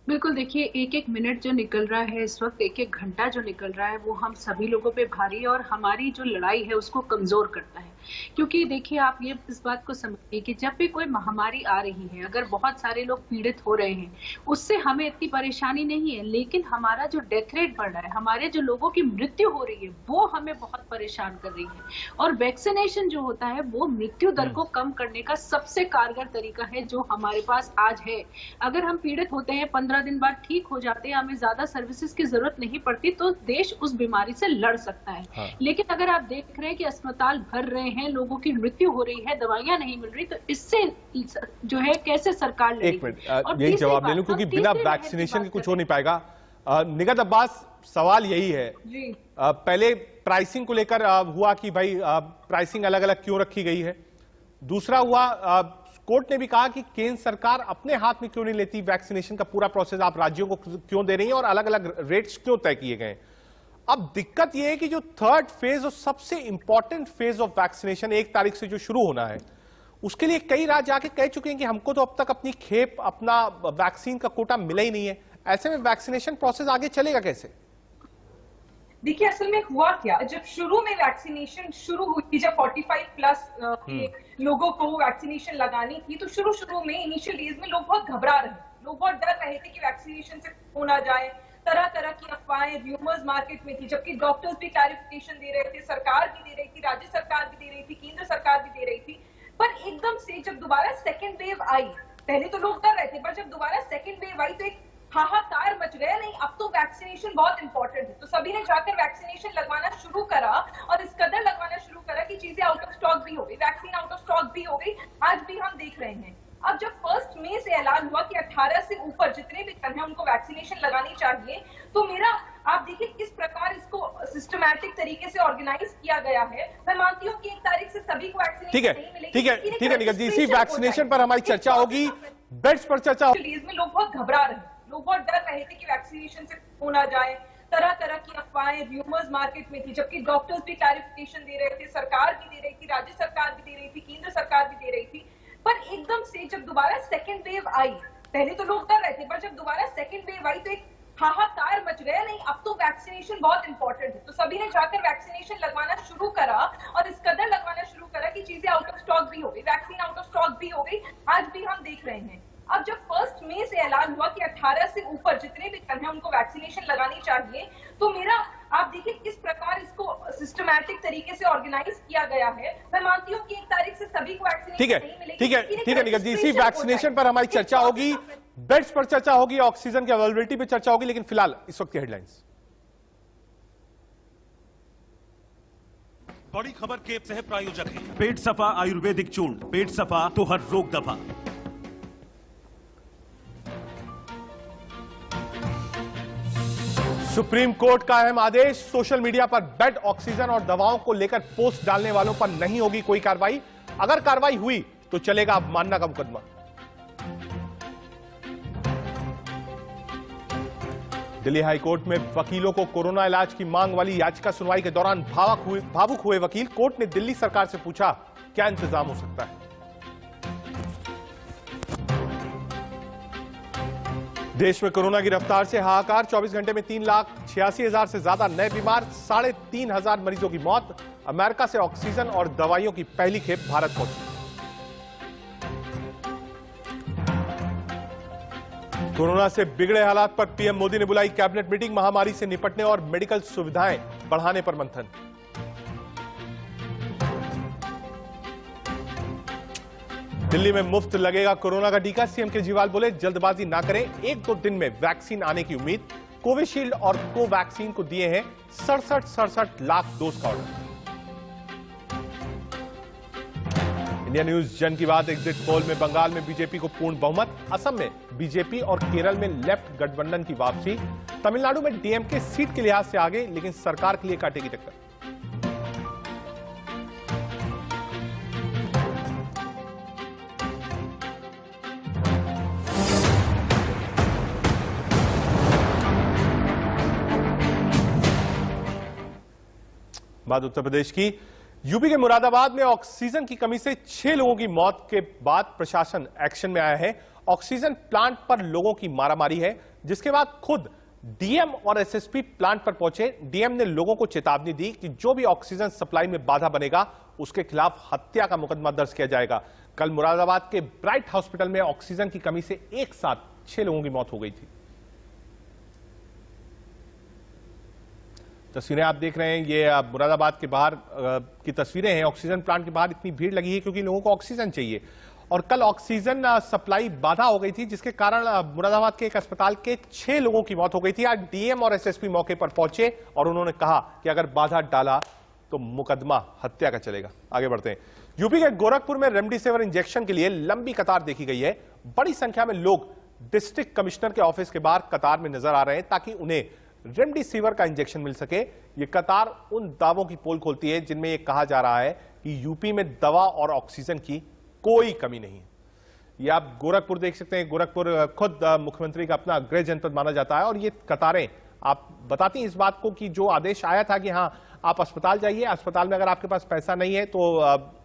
बिल्कुल, देखिए 1-1 मिनट जो निकल रहा है इस वक्त, 1-1 घंटा जो निकल रहा है, वो हम सभी लोगों पे भारी है और हमारी जो लड़ाई है उसको कमजोर करता है। क्योंकि देखिए आप ये इस बात को समझिए कि जब भी कोई महामारी आ रही है, अगर बहुत सारे लोग पीड़ित हो रहे हैं, उससे हमें इतनी परेशानी नहीं है, लेकिन हमारा जो डेथ रेट बढ़ रहा है, हमारे जो लोगों की मृत्यु हो रही है, वो हमें बहुत परेशान कर रही है। और वैक्सीनेशन जो होता है वो मृत्यु दर को कम करने का सबसे कारगर तरीका है जो हमारे पास आज है। अगर हम पीड़ित होते हैं, 15 दिन बाद ठीक हो जाते हैं, हमें ज्यादा सर्विसेज की जरूरत नहीं पड़ती, तो देश उस बीमारी से लड़ सकता है। लेकिन अगर आप देख रहे हैं कि अस्पताल भर रहे हैं, लोगों की मृत्यु हो रही है, दवाइयां नहीं मिल रही, तो इससे जो है कैसे सरकार लड़ेगी? 1 मिनट यही जवाब ले लूं, क्योंकि बिना वैक्सीनेशन के कुछ हो नहीं पाएगा। निगत अब्बास, सवाल यही है जी। पहले प्राइसिंग को लेकर हुआ कि भाई प्राइसिंग अलग अलग क्यों रखी गई है। दूसरा हुआ, कोर्ट ने भी कहा कि केंद्र सरकार अपने हाथ में क्यों नहीं लेती वैक्सीनेशन का पूरा प्रोसेस, आप राज्यों को क्यों दे रही हैं और अलग अलग रेट्स क्यों तय किए गए। अब दिक्कत यह है कि जो थर्ड फेज और सबसे इंपॉर्टेंट फेज ऑफ वैक्सीनेशन 1 तारीख से जो शुरू होना है, उसके लिए कई राज्य आके कह चुके हैं कि हमको तो अब तक अपनी खेप, अपना वैक्सीन का कोटा मिला ही नहीं है। ऐसे में वैक्सीनेशन प्रोसेस आगे चलेगा कैसे? देखिए असल में हुआ क्या, जब शुरू में वैक्सीनेशन शुरू हुई थी, जब 45+ लोगों को वैक्सीनेशन लगानी थी, तो शुरू में इनिशियल डेज में लोग बहुत घबरा रहे, लोग बहुत डर रहे थे कि वैक्सीनेशन से हो ना जाए। तरह तरह की अफवाहें, रूमर्स मार्केट में थी, जबकि डॉक्टर्स भी क्लैरिफिकेशन दे रहे थे, सरकार भी दे रही थी, राज्य सरकार भी दे रही थी, केंद्र सरकार भी दे रही थी। पर एकदम से जब दोबारा सेकेंड वेव आई, पहले तो लोग डर रहे थे, पर जब दोबारा सेकेंड वेव आई तो एक हाहाकार मच गया। नहीं, अब तो वैक्सीनेशन बहुत इंपॉर्टेंट है, तो सभी ने जाकर वैक्सीनेशन लगवाना शुरू करा और इस कदर लगवाना शुरू करा कि चीजें आउट ऑफ स्टॉक भी हो गई, वैक्सीन आउट ऑफ स्टॉक भी हो गई। आज भी हम देख रहे हैं। अब जब 1 मई से ऐलान हुआ कि 18 से ऊपर जितने भी कल हैं उनको वैक्सीनेशन लगानी चाहिए, तो मेरा आप देखिए किस प्रकार इसको सिस्टमैटिक तरीके से ऑर्गेनाइज किया गया है। मैं मानती हूँ कि 1 तारीख से सभी को वैक्सीनेशन नहीं मिलेगी। ठीक है निगल जी, इसी वैक्सीनेशन पर हमारी चर्चा होगी, बेड्स पर चर्चा होगी। में लोग बहुत घबरा रहे हैं, लोग बहुत डर रहे थे कि वैक्सीनेशन से हो ना जाए। तरह तरह की अफवाहें, र्यूमर्स मार्केट में थी, जबकि डॉक्टर्स भी क्लैरिफिकेशन दे रहे थे, सरकार भी दे रही थी, राज्य सरकार भी दे रही थी, केंद्र सरकार भी दे रही थी। पर एकदम से जब दोबारा सेकेंड वेव आई, पहले तो लोग डर रहे थे, पर जब दोबारा सेकेंड वेव आई तो एक हाहाकार मच गया। नहीं, अब तो वैक्सीनेशन बहुत इंपॉर्टेंट है, तो सभी ने जाकर वैक्सीनेशन लगवाना शुरू करा और इस कदर लगवाना शुरू करा कि चीजें आउट ऑफ स्टॉक भी हो गई, वैक्सीन आउट ऑफ स्टॉक भी हो गई। आज भी हम देख रहे हैं। अब जब 1 मई से ऐलान हुआ कि 18 से ऊपर जितने भी कल हैं उनको वैक्सीनेशन लगानी चाहिए, तो मेरा आप देखिए किस प्रकार इसको सिस्टमैटिक तरीके से ऑर्गेनाइज किया गया है। मैं मानती हूँ कि 1 तारीख से सभी को वैक्सीनेशन नहीं मिलेगी। ठीक है निगल जी, इसी वैक्सीनेशन पर हमारी चर्चा होगी, बेड्स पर चर्चा होगी, ऑक्सीजन की अवेलेबिलिटी पर चर्चा होगी, लेकिन फिलहाल इस वक्त की हेडलाइंस। बड़ी खबर के सह प्रायोजक है पेट सफा आयुर्वेदिक चूर्ण, पेट सफा तो हर रोग दफा। सुप्रीम कोर्ट का अहम आदेश, सोशल मीडिया पर बेड, ऑक्सीजन और दवाओं को लेकर पोस्ट डालने वालों पर नहीं होगी कोई कार्रवाई। अगर कार्रवाई हुई तो चलेगा अवमानना का मुकदमा। दिल्ली हाईकोर्ट में वकीलों को कोरोना इलाज की मांग वाली याचिका सुनवाई के दौरान भावुक हुए वकील। कोर्ट ने दिल्ली सरकार से पूछा क्या इंतजाम हो सकता है। देश में कोरोना की रफ्तार से हाहाकार, 24 घंटे में 3,86,000 से ज्यादा नए बीमार, 3,500 मरीजों की मौत। अमेरिका से ऑक्सीजन और दवाइयों की पहली खेप भारत पहुंची। कोरोना से बिगड़े हालात पर पीएम मोदी ने बुलाई कैबिनेट मीटिंग, महामारी से निपटने और मेडिकल सुविधाएं बढ़ाने पर मंथन। दिल्ली में मुफ्त लगेगा कोरोना का टीका, सीएम केजरीवाल बोले जल्दबाजी ना करें, 1-2 दिन में वैक्सीन आने की उम्मीद। कोविशील्ड और कोवैक्सीन को दिए हैं 67 लाख डोज का ऑर्डर। इंडिया न्यूज जन की बात, एग्जिट पोल में बंगाल में बीजेपी को पूर्ण बहुमत, असम में बीजेपी और केरल में लेफ्ट गठबंधन की वापसी। तमिलनाडु में डीएमके सीट के लिहाज से आगे, लेकिन सरकार के लिए काटेगी टक्कर। बात उत्तर प्रदेश की, यूपी के मुरादाबाद में ऑक्सीजन की कमी से 6 लोगों की मौत के बाद प्रशासन एक्शन में आया है। ऑक्सीजन प्लांट पर लोगों की मारामारी है, जिसके बाद खुद डीएम और एसएसपी प्लांट पर पहुंचे। डीएम ने लोगों को चेतावनी दी कि जो भी ऑक्सीजन सप्लाई में बाधा बनेगा उसके खिलाफ हत्या का मुकदमा दर्ज किया जाएगा। कल मुरादाबाद के ब्राइट हॉस्पिटल में ऑक्सीजन की कमी से एक साथ 6 लोगों की मौत हो गई थी। तस्वीरें आप देख रहे हैं, ये मुरादाबाद के बाहर की तस्वीरें हैं। ऑक्सीजन प्लांट के बाहर इतनी भीड़ लगी है क्योंकि लोगों को ऑक्सीजन चाहिए, और कल ऑक्सीजन सप्लाई बाधा हो गई थी, जिसके कारण मुरादाबाद के एक अस्पताल के 6 लोगों की मौत हो गई थी। आज डीएम और एसएसपी मौके पर पहुंचे और उन्होंने कहा कि अगर बाधा डाला तो मुकदमा हत्या का चलेगा। आगे बढ़ते हैं। यूपी के गोरखपुर में रेमडेसिविर इंजेक्शन के लिए लंबी कतार देखी गई है। बड़ी संख्या में लोग डिस्ट्रिक्ट कमिश्नर के ऑफिस के बाहर कतार में नजर आ रहे हैं ताकि उन्हें रेमडेसिविर का इंजेक्शन मिल सके। ये कतार उन दावों की पोल खोलती है जिनमें यह कहा जा रहा है कि यूपी में दवा और ऑक्सीजन की कोई कमी नहीं है। ये आप गोरखपुर देख सकते हैं। गोरखपुर खुद मुख्यमंत्री का अपना गृह जनपद माना जाता है, और ये कतारें आप बताती हैं इस बात को कि जो आदेश आया था कि हाँ आप अस्पताल जाइए, अस्पताल में अगर आपके पास पैसा नहीं है तो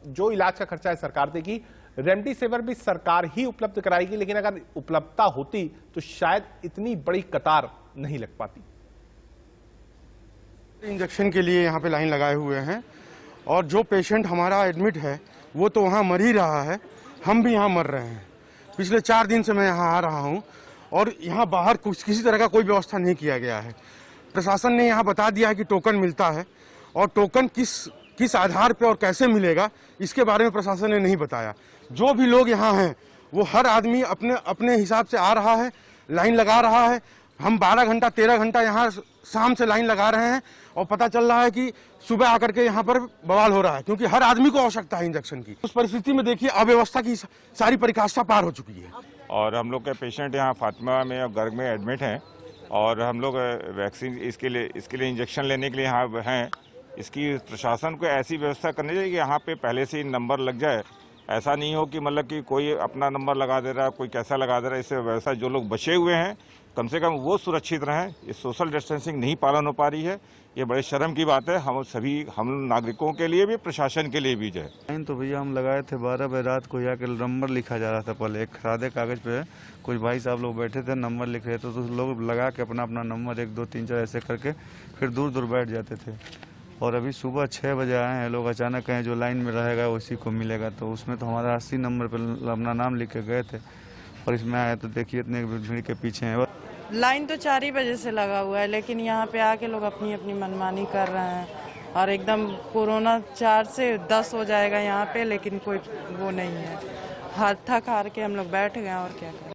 जो इलाज का खर्चा है सरकार देगी। रेमडेसिविर भी सरकार ही उपलब्ध कराएगी, लेकिन अगर उपलब्धता होती तो शायद इतनी बड़ी कतार नहीं लग पाती। इंजेक्शन के लिए यहाँ पे लाइन लगाए हुए हैं, और जो पेशेंट हमारा एडमिट है वो तो वहाँ मर ही रहा है, हम भी यहाँ मर रहे हैं। पिछले 4 दिन से मैं यहाँ आ रहा हूँ और यहाँ बाहर किसी तरह का कोई व्यवस्था नहीं किया गया है। प्रशासन ने यहाँ बता दिया है कि टोकन मिलता है, और टोकन किस आधार पर और कैसे मिलेगा इसके बारे में प्रशासन ने नहीं बताया। जो भी लोग यहाँ हैं वो हर आदमी अपने हिसाब से आ रहा है, लाइन लगा रहा है। हम 12 घंटा 13 घंटा यहाँ शाम से लाइन लगा रहे हैं और पता चल रहा है कि सुबह आकर के यहाँ पर बवाल हो रहा है, क्योंकि हर आदमी को आवश्यकता है इंजेक्शन की। उस परिस्थिति में देखिए अव्यवस्था की सारी परिकाष्ठा पार हो चुकी है। और हम लोग के पेशेंट यहाँ फातिमा में और गर्ग में एडमिट हैं और हम लोग वैक्सीन इसके लिए इंजेक्शन लेने के लिए यहाँ हैं। इसकी प्रशासन को ऐसी व्यवस्था करनी चाहिए कि यहाँ पे पहले से ही नंबर लग जाए। ऐसा नहीं हो कि मतलब कि कोई अपना नंबर लगा दे रहा है, कोई कैसा लगा दे रहा है। इससे व्यवस्था जो लोग बचे हुए हैं कम से कम वो सुरक्षित रहें। ये सोशल डिस्टेंसिंग नहीं पालन हो पा रही है, ये बड़े शर्म की बात है। हम नागरिकों के लिए भी, प्रशासन के लिए भी जो है। तो भैया हम लगाए थे 12 बजे रात को, यहाँ के नंबर लिखा जा रहा था। पहले एक सादे कागज पे कुछ भाई साहब लोग बैठे थे, नंबर लिख रहे थे, तो लोग लगा के अपना अपना नंबर 1 2 3 4 ऐसे करके फिर दूर दूर बैठ जाते थे। और अभी सुबह 6 बजे आए हैं लोग, अचानक कहें जो लाइन में रहेगा उसी को मिलेगा। तो उसमें तो हमारा 80 नंबर पर अपना नाम लिख के गए थे और इसमें आए तो देखिए इतने भीड़ के पीछे हैं। लाइन तो 4 ही बजे से लगा हुआ है, लेकिन यहाँ पे आके लोग अपनी अपनी मनमानी कर रहे हैं और एकदम कोरोना 4 से 10 हो जाएगा यहाँ पे, लेकिन कोई वो नहीं है। हाथ थक हार के हम लोग बैठ गए और क्या करें।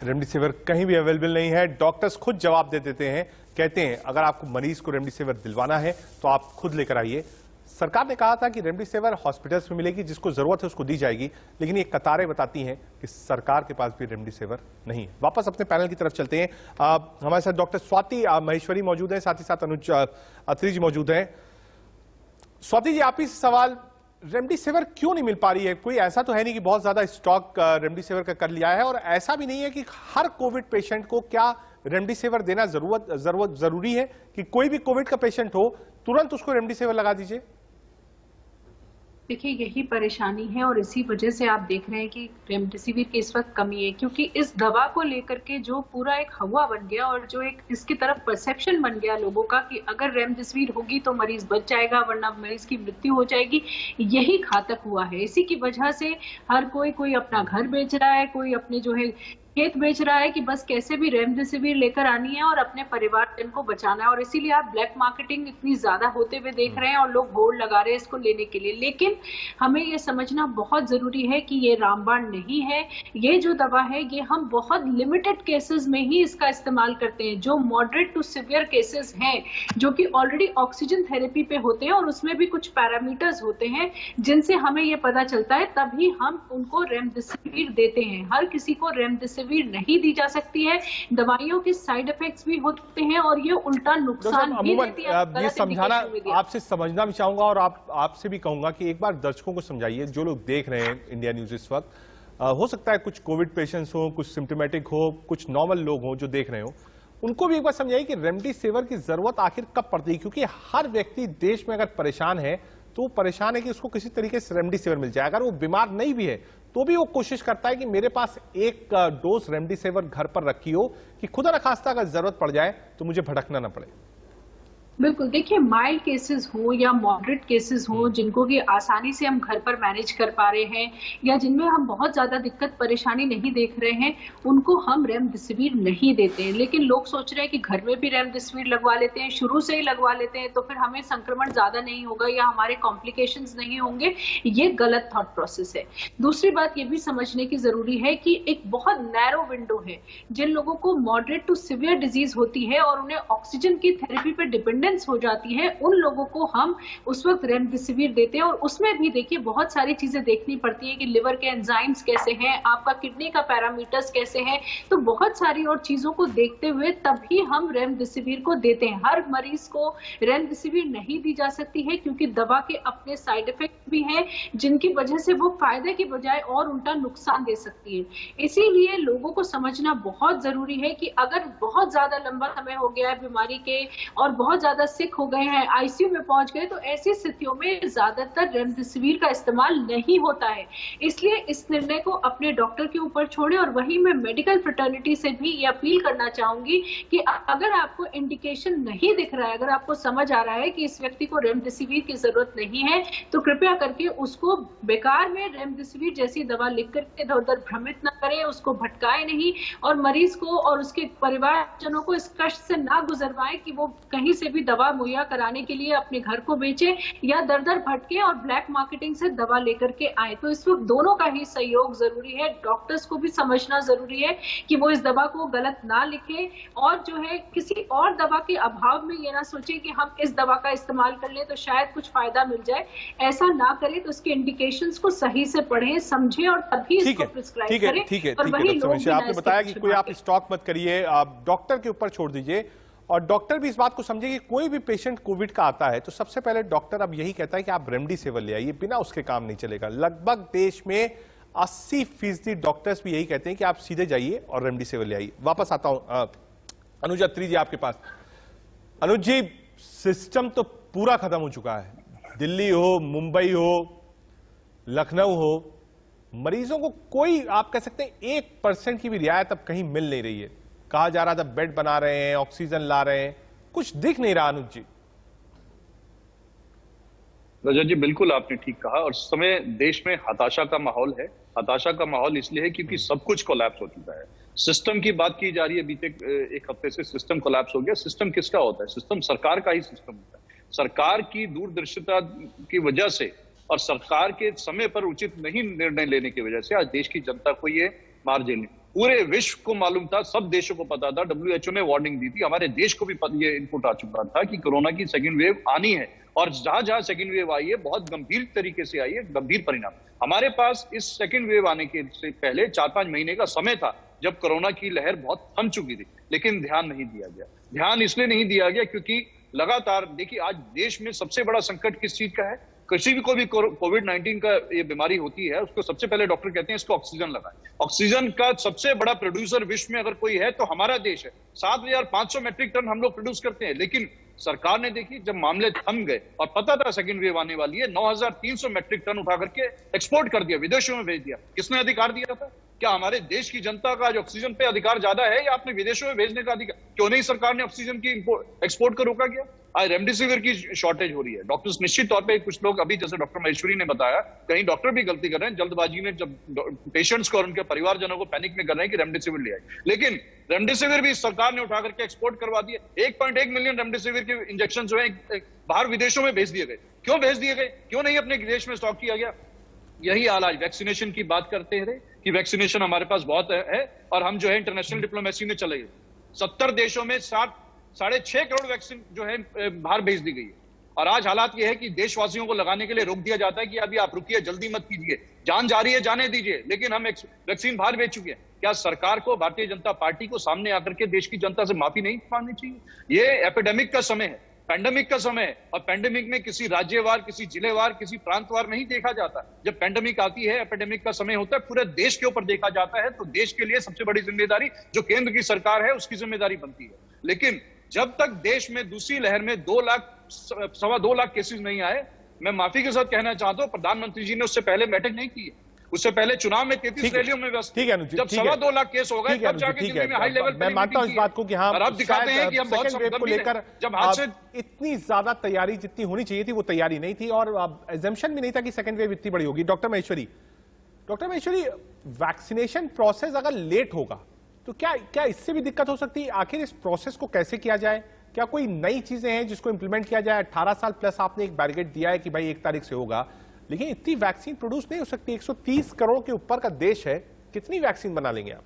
रेमडेसिविर कहीं भी अवेलेबल नहीं है। डॉक्टर्स खुद जवाब दे देते हैं, कहते हैं अगर आपको मरीज को रेमडेसिविर दिलवाना है तो आप खुद लेकर आइए। सरकार ने कहा था कि रेमडेसिविर हॉस्पिटल्स में मिलेगी, जिसको जरूरत है उसको दी जाएगी, लेकिन ये कतारें बताती हैं कि सरकार के पास भी रेमडेसिविर नहीं है। वापस अपने पैनल की तरफ चलते हैं। हमारे साथ डॉक्टर स्वाति महेश्वरी मौजूद हैं, साथ ही साथ अनुज अत्री जी मौजूद हैं। स्वाति जी, आप ही से सवाल, रेमडेसिविर क्यों नहीं मिल पा रही है? कोई ऐसा तो है नहीं कि बहुत ज्यादा स्टॉक रेमडेसिविर का कर लिया है, और ऐसा भी नहीं है कि हर कोविड पेशेंट को क्या रेमडेसिविर देना जरूरी है कि कोई भी कोविड का पेशेंट हो तुरंत उसको रेमडेसिविर लगा दीजिए? देखिए, यही परेशानी है और इसी वजह से आप देख रहे हैं कि रेमडेसिविर की इस वक्त कमी है, क्योंकि इस दवा को लेकर के जो पूरा एक हवा बन गया और जो एक इसकी तरफ परसेप्शन बन गया लोगों का कि अगर रेमडेसिविर होगी तो मरीज बच जाएगा वरना मरीज की मृत्यु हो जाएगी, यही घातक हुआ है। इसी की वजह से हर कोई अपना घर बेच रहा है, कोई अपने जो है खेत बेच रहा है कि बस कैसे भी रेमडेसिविर लेकर आनी है और अपने परिवारजन को बचाना है। और इसीलिए आप ब्लैक मार्केटिंग इतनी ज्यादा होते हुए देख रहे हैं और लोग होड़ लगा रहे हैं इसको लेने के लिए। लेकिन हमें ये समझना बहुत जरूरी है कि ये रामबाण नहीं है। ये जो दवा है ये हम बहुत लिमिटेड केसेस में ही इसका इस्तेमाल करते हैं। जो मॉडरेट टू सिवियर केसेस हैं, जो कि ऑलरेडी ऑक्सीजन थेरेपी पे होते हैं और उसमें भी कुछ पैरामीटर्स होते हैं जिनसे हमें ये पता चलता है, तभी हम उनको रेमडेसिविर देते हैं। हर किसी को रेमडेसिविर नहीं दी जा सकती है। दवाइयों के साइड इफेक्ट्स भी होते हैं और ये उल्टा नुकसान भी देती है। ये समझाना आपसे समझना भी चाहूंगा और आपसे भी कहूंगा कि एक बार दर्शकों को समझाइए, जो लोग देख रहे हैं इंडिया न्यूज इस वक्त, हो सकता है कुछ कोविड पेशेंट्स हो, कुछ सिम्टोमेटिक हो, कुछ नॉर्मल लोग हो जो देख रहे हो, उनको भी एक बार समझाइए कि रेमडेसिविर की जरूरत आखिर कब पड़ती है। क्योंकि हर व्यक्ति देश में अगर परेशान है तो परेशान है कि उसको किसी तरीके से रेमडेसिविर मिल जाए। अगर वो बीमार नहीं भी है तो भी वो कोशिश करता है कि मेरे पास एक डोज रेमडेसिविर घर पर रखी हो कि खुदा न खास्ता अगर जरूरत पड़ जाए तो मुझे भटकना ना पड़े। बिल्कुल, देखिए, माइल्ड केसेस हो या मॉडरेट केसेस हो जिनको कि आसानी से हम घर पर मैनेज कर पा रहे हैं या जिनमें हम बहुत ज्यादा दिक्कत परेशानी नहीं देख रहे हैं, उनको हम रेमडेसिविर नहीं देते हैं। लेकिन लोग सोच रहे हैं कि घर में भी रेमडेसिविर लगवा लेते हैं, शुरू से ही लगवा लेते हैं तो फिर हमें संक्रमण ज्यादा नहीं होगा या हमारे कॉम्प्लिकेशंस नहीं होंगे। ये गलत थॉट प्रोसेस है। दूसरी बात ये भी समझने की जरूरी है कि एक बहुत नैरो विंडो है। जिन लोगों को मॉडरेट टू सिवियर डिजीज होती है और उन्हें ऑक्सीजन की थेरेपी पे डिपेंडेंस हो जाती है, उन लोगों को हम उस वक्त रेमडेसिविर देते हैं। और उसमें भी देखिए बहुत सारी चीजें देखनी पड़ती है कि लिवर के एंजाइम्स कैसे हैं, आपका किडनी का पैरामीटर्स कैसे हैं, तो बहुत सारी और चीजों को देखते हुए तभी हम रेमडेसिविर को देते हैं। हर मरीज को रेमडेसिविर नहीं दी जा सकती है क्योंकि दवा के अपने साइड इफेक्ट भी हैं जिनकी वजह से वो फायदे की बजाय और उल्टा नुकसान दे सकती है। इसीलिए लोगों को समझना बहुत जरूरी है कि अगर बहुत ज्यादा लंबा समय हो गया है बीमारी के और बहुत ज्यादा सिक हो गए हैं, आईसीयू में पहुंच गए, तो ऐसी स्थितियों में ज्यादातर रेमडेसिविर का इस्तेमाल नहीं होता है। इसलिए इस निर्णय को अपने डॉक्टर के ऊपर छोड़े। और वहीं मैं मेडिकल फ्रेटर्निटी से भी ये अपील करना चाहूंगी कि अगर आपको इंडिकेशन नहीं दिख रहा है, अगर आपको समझ आ रहा है कि इस व्यक्ति को रेमडेसिविर की जरूरत नहीं है, तो कृपया करके उसको बेकार में रेमडेसिविर जैसी दवा लिख करके इधर उधर भ्रमित न करें, उसको भटकाए नहीं और मरीज को और उसके परिवारजनों को इस कष्ट से ना गुजरवाएं कि वो कहीं से भी दवा मुहैया कराने के लिए अपने घर को बेचे या दर दर भटके और ब्लैक मार्केटिंग से दवा लेकर के आए। तो इस वक्त दोनों का ही सहयोग जरूरी है। डॉक्टर्स को भी समझना जरूरी है कि वो इस दवा को गलत ना लिखे और जो है किसी और दवा के अभाव में ये ना सोचे कि हम इस दवा का इस्तेमाल कर लें तो शायद कुछ फायदा मिल जाए। ऐसा ना करें, तो उसके इंडिकेशंस को सही से पढ़ें, समझें और तभी इसको प्रिस्क्राइब करें। ठीक है, और वही लोग भी आपने बताया कि कोई आप स्टॉक मत करिए, आप डॉक्टर के ऊपर छोड़ दीजिए और डॉक्टर भी इस बात को समझे कि कोई भी पेशेंट कोविड का आता है तो सबसे पहले डॉक्टर अब यही कहता है कि आप रेमडेसिविर ले आइए, बिना उसके काम नहीं चलेगा। लगभग देश में 80% डॉक्टर्स भी यही कहते हैं कि आप सीधे जाइए और रेमडेसिविर ले आइए। वापस आता हूं अनुज अत्री जी आपके पास। अनुज जी, सिस्टम तो पूरा खत्म हो चुका है, दिल्ली हो, मुंबई हो, लखनऊ हो, मरीजों को कोई आप कह सकते हैं 1% की भी रियायत अब कहीं मिल नहीं रही है। कहा जा रहा था बेड बना रहे हैं, ऑक्सीजन ला रहे हैं, कुछ दिख नहीं रहा। अनुज जी। रजत जी, बिल्कुल आपने ठीक कहा। और इस समय देश में हताशा का माहौल है। हताशा का माहौल इसलिए है क्योंकि सब कुछ कोलैप्स हो चुका है। सिस्टम की बात की जा रही है, बीते एक हफ्ते से सिस्टम कोलैप्स हो गया। सिस्टम किसका होता है? सिस्टम सरकार का ही सिस्टम होता है। सरकार की दूरदर्शिता की वजह से और सरकार के समय पर उचित नहीं निर्णय लेने की वजह से आज देश की जनता को ये मार झेलनी। पूरे विश्व को मालूम था, सब देशों को पता था, WHO ने वार्निंग दी थी, हमारे देश को भी ये इनपुट आ चुका था कि कोरोना की सेकेंड वेव आनी है और जहां जहां सेकेंड वेव आई है बहुत गंभीर तरीके से आई है, गंभीर परिणाम। हमारे पास इस सेकेंड वेव आने के से पहले 4-5 महीने का समय था जब कोरोना की लहर बहुत थम चुकी थी, लेकिन ध्यान नहीं दिया गया। ध्यान इसलिए नहीं दिया गया क्योंकि लगातार देखिए आज देश में सबसे बड़ा संकट किस चीज का है? किसी भी को भी कोविड-19 का ये बीमारी होती है उसको सबसे पहले डॉक्टर कहते हैं इसको ऑक्सीजन लगाएं। ऑक्सीजन का सबसे बड़ा प्रोड्यूसर विश्व में अगर कोई है तो हमारा देश है। 7,500 मैट्रिक टन हम लोग प्रोड्यूस करते हैं, लेकिन सरकार ने देखी जब मामले थम गए और पता था सेकंड वेव आने वाली है, 9,300 मैट्रिक टन उठा करके एक्सपोर्ट कर दिया, विदेशों में भेज दिया। किसने अधिकार दिया था? क्या हमारे देश की जनता का आज ऑक्सीजन पे अधिकार ज्यादा है या अपने विदेशों में भेजने का अधिकार? क्यों नहीं सरकार ने ऑक्सीजन की एक्सपोर्ट को रोका गया? आज रेमडेसिविर की शॉर्टेज हो रही है। डॉक्टर्स निश्चित तौर पे कुछ लोग अभी जैसे डॉक्टर महेश्वरी ने बताया, कहीं डॉक्टर भी गलती कर रहे हैं, जल्दबाजी में जब पेशेंट्स को और उनके परिवारजनों को पैनिक में कर रहे हैं कि रेमडेसिविर ले आए, लेकिन रेमडेसिविर भी सरकार ने उठा करके एक्सपोर्ट करवा दिए। 1.1 मिलियन रेमडेसिविर के इंजेक्शन जो है बाहर विदेशों में भेज दिए गए। क्यों भेज दिए गए? क्यों नहीं अपने देश में स्टॉक किया गया? यही हाल आज वैक्सीनेशन की बात करते हैं कि वैक्सीनेशन हमारे पास बहुत है और हम जो है इंटरनेशनल डिप्लोमेसी में चले गए। 70 देशों में 6.5 करोड़ वैक्सीन जो है बाहर भेज दी गई है और आज हालात ये है कि देशवासियों को लगाने के लिए रोक दिया जाता है कि अभी आप रुकिए, जल्दी मत कीजिए, जान जा रही है जाने दीजिए, लेकिन हम वैक्सीन बाहर भेज चुके हैं। क्या सरकार को, भारतीय जनता पार्टी को सामने आकर के देश की जनता से माफी नहीं मांगनी चाहिए? ये एपिडेमिक का समय है, पैंडेमिक का समय है और पैंडेमिक में किसी राज्यवार, किसी जिलेवार, किसी प्रांतवार नहीं देखा जाता। जब पैंडेमिक आती है, एपिडेमिक का समय होता है, पूरे देश के ऊपर देखा जाता है, तो देश के लिए सबसे बड़ी जिम्मेदारी जो केंद्र की सरकार है उसकी जिम्मेदारी बनती है। लेकिन जब तक देश में दूसरी लहर में 2 लाख केसेस नहीं आए, मैं माफी के साथ कहना चाहता हूं प्रधानमंत्री जी ने उससे पहले बैठक नहीं की है। उससे पहले चुनाव में 33 रैलियों में व्यस्त, जब 2.25 लाख केस हो गए तब जाके दिल्ली में हाई लेवल मैं मानता हूं इस बात को कि हाँ, अब दिखाते हैं कि हम बहुत सेकंड वेव को लेकर जब हाथ से इतनी ज्यादा तैयारी जितनी होनी चाहिए थी वो तैयारी नहीं थी और एजम्पशन भी नहीं था कि सेकंड वेव इतनी बड़ी होगी। डॉक्टर महेश्वरी, वैक्सीनेशन प्रोसेस अगर लेट होगा तो क्या इससे भी दिक्कत हो सकती है? आखिर इस प्रोसेस को कैसे किया जाए? क्या कोई नई चीजें हैं जिसको इंप्लीमेंट किया जाए? 18 साल प्लस आपने एक बैरिकेड दिया है कि भाई 1 तारीख से होगा, लेकिन इतनी वैक्सीन प्रोड्यूस नहीं हो सकती। 130 करोड़ के ऊपर का देश है, कितनी वैक्सीन बना लेंगे आप?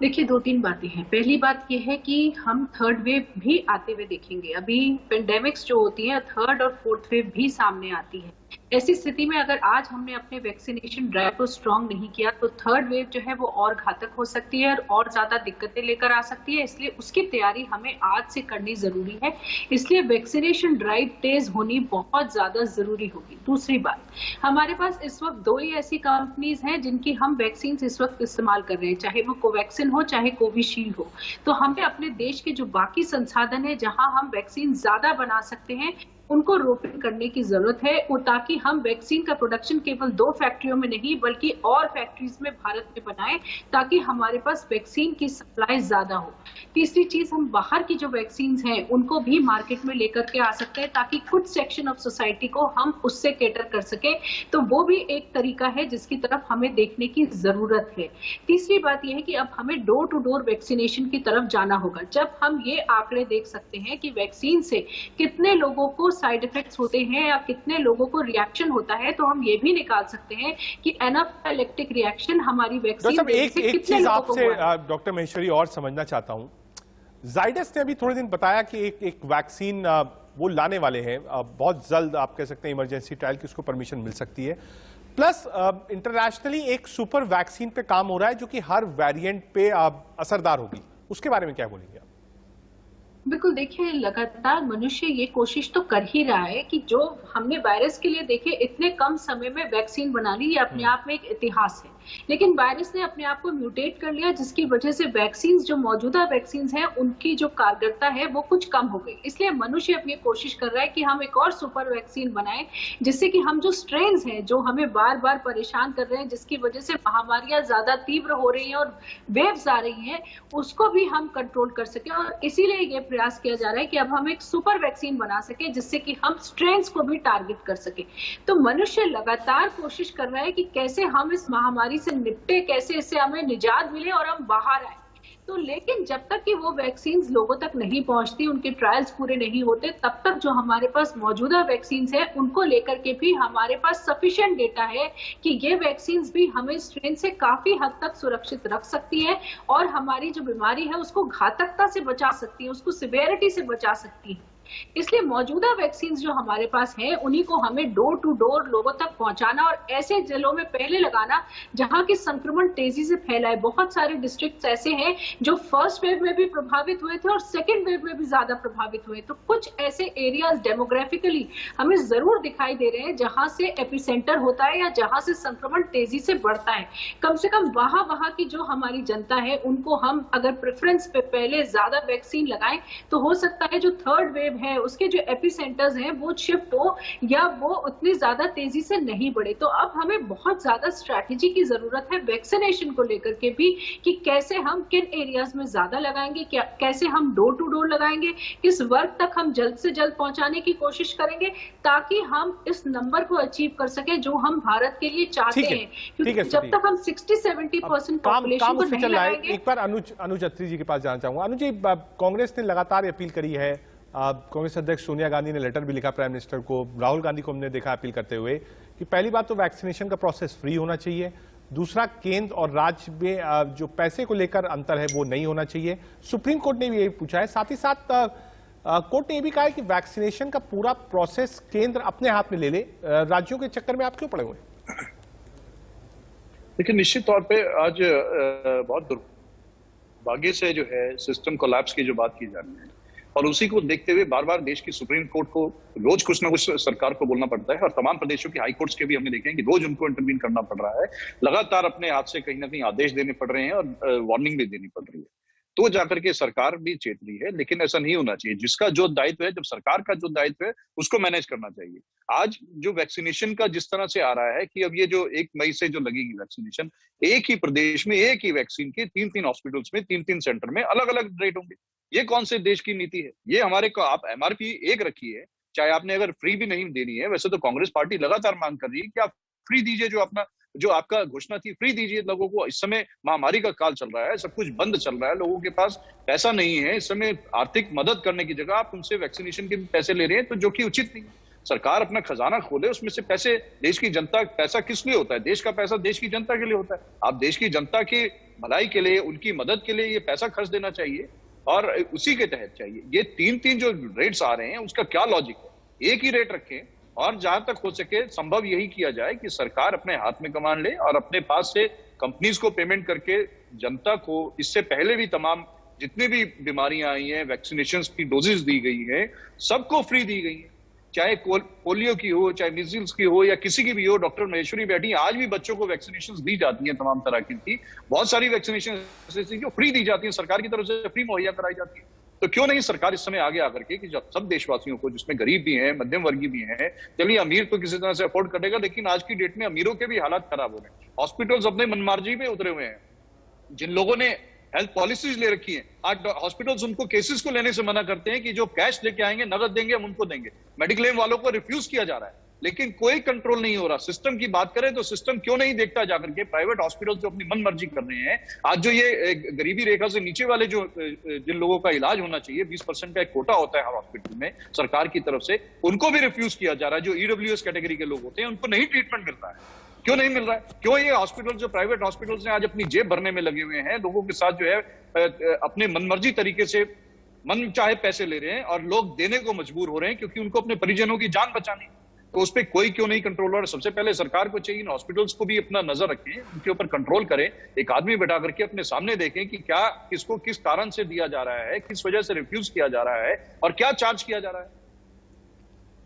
देखिए, 2-3 बातें हैं। पहली बात यह है कि हम थर्ड वेव भी आते हुए देखेंगे। अभी पेंडेमिक्स जो होती है, थर्ड और फोर्थ वेव भी सामने आती है। ऐसी स्थिति में अगर आज हमने अपने वैक्सीनेशन ड्राइव को स्ट्रांग नहीं किया तो थर्ड वेव जो है वो और घातक हो सकती है और ज्यादा दिक्कतें लेकर आ सकती है। इसलिए उसकी तैयारी हमें आज से करनी जरूरी है। इसलिए वैक्सीनेशन ड्राइव तेज होनी बहुत ज्यादा जरूरी होगी। दूसरी बात, हमारे पास इस वक्त 2 ही ऐसी कंपनीज हैं जिनकी हम वैक्सीन इस वक्त इस्तेमाल कर रहे हैं, चाहे वो कोवैक्सीन हो चाहे कोविशील्ड हो। तो हमें अपने देश के जो बाकी संसाधन है जहां हम वैक्सीन ज्यादा बना सकते हैं उनको रोपन करने की जरूरत है, और ताकि हम वैक्सीन का प्रोडक्शन केवल 2 फैक्ट्रियों में नहीं बल्कि और फैक्ट्रीज में भारत में बनाएं, ताकि हमारे पास वैक्सीन की सप्लाई ज्यादा हो। तीसरी चीज, हम बाहर की जो वैक्सीन हैं उनको भी मार्केट में लेकर के आ सकते हैं, ताकि कुछ सेक्शन ऑफ सोसाइटी को हम उससे कैटर कर सके। तो वो भी एक तरीका है जिसकी तरफ हमें देखने की जरूरत है। तीसरी बात यह है कि अब हमें डोर टू डोर वैक्सीनेशन की तरफ जाना होगा। जब हम ये आंकड़े देख सकते हैं कि वैक्सीन से कितने लोगों को साइड इफेक्ट्स होते हैं या कितने लोगों को रिएक्शन होता है, तो हम ये भी निकाल सकते हैं कि एनाफिलैक्टिक रिएक्शन हमारी वैक्सीन एक चीज आपसे डॉक्टर महेश्वरी और समझना चाहता हूं। जाइडस ने अभी थोड़े दिन बताया कि एक वैक्सीन वो लाने वाले हैं, बहुत जल्द आप कह सकते हैं इमरजेंसी ट्रायल की उसको परमिशन मिल सकती है। प्लस इंटरनेशनली एक सुपर वैक्सीन पे काम हो रहा है जो कि हर वेरिएंट पे असरदार होगी, उसके बारे में क्या बोलेंगे आप? बिल्कुल, देखिए लगातार मनुष्य ये कोशिश तो कर ही रहा है कि जो हमने वायरस के लिए देखे इतने कम समय में वैक्सीन बना ली, ये अपने आप में एक इतिहास है। लेकिन वायरस ने अपने आप को म्यूटेट कर लिया, जिसकी वजह से वैक्सीन जो मौजूदा वैक्सीन हैं उनकी जो कारगरता है वो कुछ कम हो गई। इसलिए मनुष्य अब ये कोशिश कर रहा है कि हम एक और सुपर वैक्सीन बनाएं, जिससे कि हम जो स्ट्रेन्स हैं जो हमें बार बार परेशान कर रहे हैं, जिसकी वजह से महामारियां ज्यादा तीव्र हो रही हैं और वेव्स आ रही हैं, उसको भी हम कंट्रोल कर सकें। और इसीलिए ये प्रयास किया जा रहा है कि अब हम एक सुपर वैक्सीन बना सके जिससे कि हम स्ट्रेन्स को भी टारगेट कर सके। तो मनुष्य लगातार कोशिश कर रहा है कि कैसे हम इस महामारी से निपटे, कैसे इससे हमें निजात मिले और हम बाहर आए। तो लेकिन जब तक कि वो वैक्सीन लोगों तक नहीं पहुंचती, उनके ट्रायल्स पूरे नहीं होते, तब तक जो हमारे पास मौजूदा वैक्सीन है उनको लेकर के भी हमारे पास सफिशिएंट डेटा है कि ये वैक्सीन भी हमें स्ट्रेन से काफी हद तक सुरक्षित रख सकती है और हमारी जो बीमारी है उसको घातकता से बचा सकती है, उसको सिवियरिटी से बचा सकती है। इसलिए मौजूदा वैक्सीन जो हमारे पास है उन्हीं को हमें डोर टू डोर लोगों तक पहुंचाना और ऐसे जिलों में पहले लगाना जहां की संक्रमण तेजी से फैला है। बहुत सारे डिस्ट्रिक्ट्स ऐसे हैं जो फर्स्ट वेव में भी प्रभावित हुए थे और सेकेंड वेव में भी ज्यादा प्रभावित हुए। तो कुछ ऐसे एरियाज डेमोग्राफिकली हमें जरूर दिखाई दे रहे हैं जहां से एपिसेंटर होता है या जहां से संक्रमण तेजी से बढ़ता है। कम से कम वहां की जो हमारी जनता है उनको हम अगर प्रेफरेंस पे पहले ज्यादा वैक्सीन लगाएं तो हो सकता है जो थर्ड वेव है उसके जो एपिसेंटर्स हैं वो शिफ्ट हो या वो उतनी ज्यादा तेजी से नहीं बढ़े। तो अब हमें बहुत ज्यादा स्ट्रैटेजी की जरूरत है वैक्सीनेशन को लेकर के भी कि कैसे हम किन एरियाज में ज्यादा लगाएंगे, कैसे हम डोर टू डोर लगाएंगे, किस वर्ग तक हम जल्द से जल्द पहुंचाने की कोशिश करेंगे ताकि हम इस नंबर को अचीव कर सके जो हम भारत के लिए चाहते हैं। क्योंकि जब तक हम 60-70% पॉपुलेशन को नहीं लगाएंगे। एक बार अनुज अत्री जी के पास जाना चाहूंगा। अनुज जी, कांग्रेस ने लगातार अपील करी है, कांग्रेस अध्यक्ष सोनिया गांधी ने लेटर भी लिखा प्राइम मिनिस्टर को, राहुल गांधी को हमने देखा अपील करते हुए कि पहली बात तो वैक्सीनेशन का प्रोसेस फ्री होना चाहिए, दूसरा केंद्र और राज्य में जो पैसे को लेकर अंतर है वो नहीं होना चाहिए। सुप्रीम कोर्ट ने भी यही पूछा है। साथ ही साथ कोर्ट ने यह भी कहा है कि वैक्सीनेशन का पूरा प्रोसेस केंद्र अपने हाथ में ले ले, राज्यों के चक्कर में आप क्यों पड़े हुए? लेकिन निश्चित तौर पे आज बहुत दुर्भाग्य से जो है सिस्टम कोलैप्स की जो बात की जा रही है और उसी को देखते हुए बार बार देश की सुप्रीम कोर्ट को रोज कुछ ना कुछ सरकार को बोलना पड़ता है और तमाम प्रदेशों की हाई कोर्ट्स के भी हमने देखे हैं कि रोज उनको इंटरवीन करना पड़ रहा है, लगातार अपने हाथ से कहीं ना कहीं आदेश देने पड़ रहे हैं और वार्निंग भी देनी पड़ रही है। तो जाकर के सरकार भी चेत रही है, लेकिन ऐसा नहीं होना चाहिए। जिसका जो दायित्व है, जब सरकार का जो दायित्व है उसको मैनेज करना चाहिए। आज जो वैक्सीनेशन का जिस तरह से आ रहा है कि अब ये जो 1 मई से जो लगेगी वैक्सीनेशन, एक ही प्रदेश में एक ही वैक्सीन के 3-3 हॉस्पिटल्स में 3-3 सेंटर में अलग अलग रेट होंगे। ये कौन से देश की नीति है? ये हमारे को आप एमआरपी एक रखी है, चाहे आपने अगर फ्री भी नहीं देनी है, वैसे तो कांग्रेस पार्टी लगातार मांग कर रही है कि आप फ्री दीजिए, जो आपका घोषणा थी फ्री दीजिए लोगों को। इस समय महामारी का काल चल रहा है, सब कुछ बंद चल रहा है, लोगों के पास पैसा नहीं है, इस समय आर्थिक मदद करने की जगह आप उनसे वैक्सीनेशन के पैसे ले रहे हैं, तो जो कि उचित नहीं। सरकार अपना खजाना खोले, उसमें से पैसे देश की जनता, पैसा किस लिए होता है? देश का पैसा देश की जनता के लिए होता है। आप देश की जनता की भलाई के लिए, उनकी मदद के लिए ये पैसा खर्च देना चाहिए और उसी के तहत चाहिए। ये 3-3 जो रेट्स आ रहे हैं उसका क्या लॉजिक है? एक ही रेट रखें और जहां तक हो सके संभव यही किया जाए कि सरकार अपने हाथ में कमान ले और अपने पास से कंपनीज को पेमेंट करके जनता को इससे पहले भी तमाम जितनी भी बीमारियां आई हैं, वैक्सीनेशन की डोजेस दी गई हैं, सबको फ्री दी गई है, चाहे पोलियो की हो, चाहे मीजल्स की हो या किसी की भी हो। डॉक्टर महेश्वरी बैठी, आज भी बच्चों को वैक्सीनेशन दी जाती हैं तमाम तरह की। बहुत सारी वैक्सीनेशन जो फ्री दी जाती है, सरकार की तरफ से फ्री मुहैया कराई जाती है। तो क्यों नहीं सरकार इस समय आगे आकर के कि जब सब देशवासियों को, जिसमें गरीब भी हैं, मध्यम वर्गीय भी हैं, चलिए अमीर तो किसी तरह से अफोर्ड करेगा, लेकिन आज की डेट में अमीरों के भी हालात खराब हो रहे हैं। हॉस्पिटल्स अपने मनमार्जी पे उतरे हुए हैं। जिन लोगों ने हेल्थ पॉलिसीज ले रखी है, आज हॉस्पिटल्स उनको केसेस को लेने से मना करते हैं कि जो कैश लेके आएंगे, नगद देंगे, हम उनको देंगे। मेडिक्लेम वालों को रिफ्यूज किया जा रहा है, लेकिन कोई कंट्रोल नहीं हो रहा। सिस्टम की बात करें तो सिस्टम क्यों नहीं देखता जाकर के प्राइवेट हॉस्पिटल जो अपनी मन मर्जी कर रहे हैं। आज जो ये गरीबी रेखा से नीचे वाले जो जिन लोगों का इलाज होना चाहिए, 20% का एक कोटा होता है हर हॉस्पिटल में सरकार की तरफ से, उनको भी रिफ्यूज किया जा रहा है। जो ईडब्ल्यूएस कैटेगरी के लोग होते हैं उनको नहीं ट्रीटमेंट मिलता है। क्यों नहीं मिल रहा है? क्यों ये हॉस्पिटल जो प्राइवेट हॉस्पिटल्स हैं आज अपनी जेब भरने में लगे हुए हैं, लोगों के साथ जो है अपने मनमर्जी तरीके से मन चाहे पैसे ले रहे हैं और लोग देने को मजबूर हो रहे हैं क्योंकि उनको अपने परिजनों की जान बचानी। तो उस पर कोई क्यों नहीं कंट्रोल हो रहा है? सबसे पहले सरकार को चाहिए इन हॉस्पिटल्स को भी अपना नजर रखें, उनके ऊपर कंट्रोल करें, एक आदमी बैठा करके अपने सामने देखें कि क्या किसको किस कारण से दिया जा रहा है, किस वजह से रिफ्यूज किया जा रहा है और क्या चार्ज किया जा रहा है।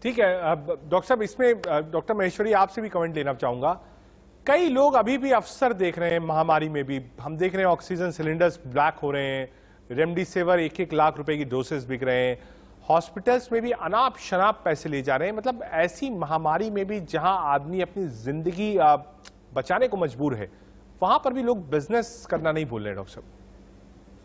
ठीक है। अब डॉक्टर साहब, इसमें डॉक्टर महेश्वरी आपसे भी कमेंट लेना चाहूंगा। कई लोग अभी भी अवसर देख रहे हैं, महामारी में भी हम देख रहे हैं ऑक्सीजन सिलेंडर्स ब्लैक हो रहे हैं, रेमडेसिविर 1-1 लाख रुपए की डोसेस बिक रहे हैं, हॉस्पिटल्स में भी अनाप शनाप पैसे ले जा रहे हैं। मतलब ऐसी महामारी में भी जहां आदमी अपनी जिंदगी बचाने को मजबूर है, वहां पर भी लोग बिजनेस करना नहीं भूल रहे हैं। डॉक्टर साहब,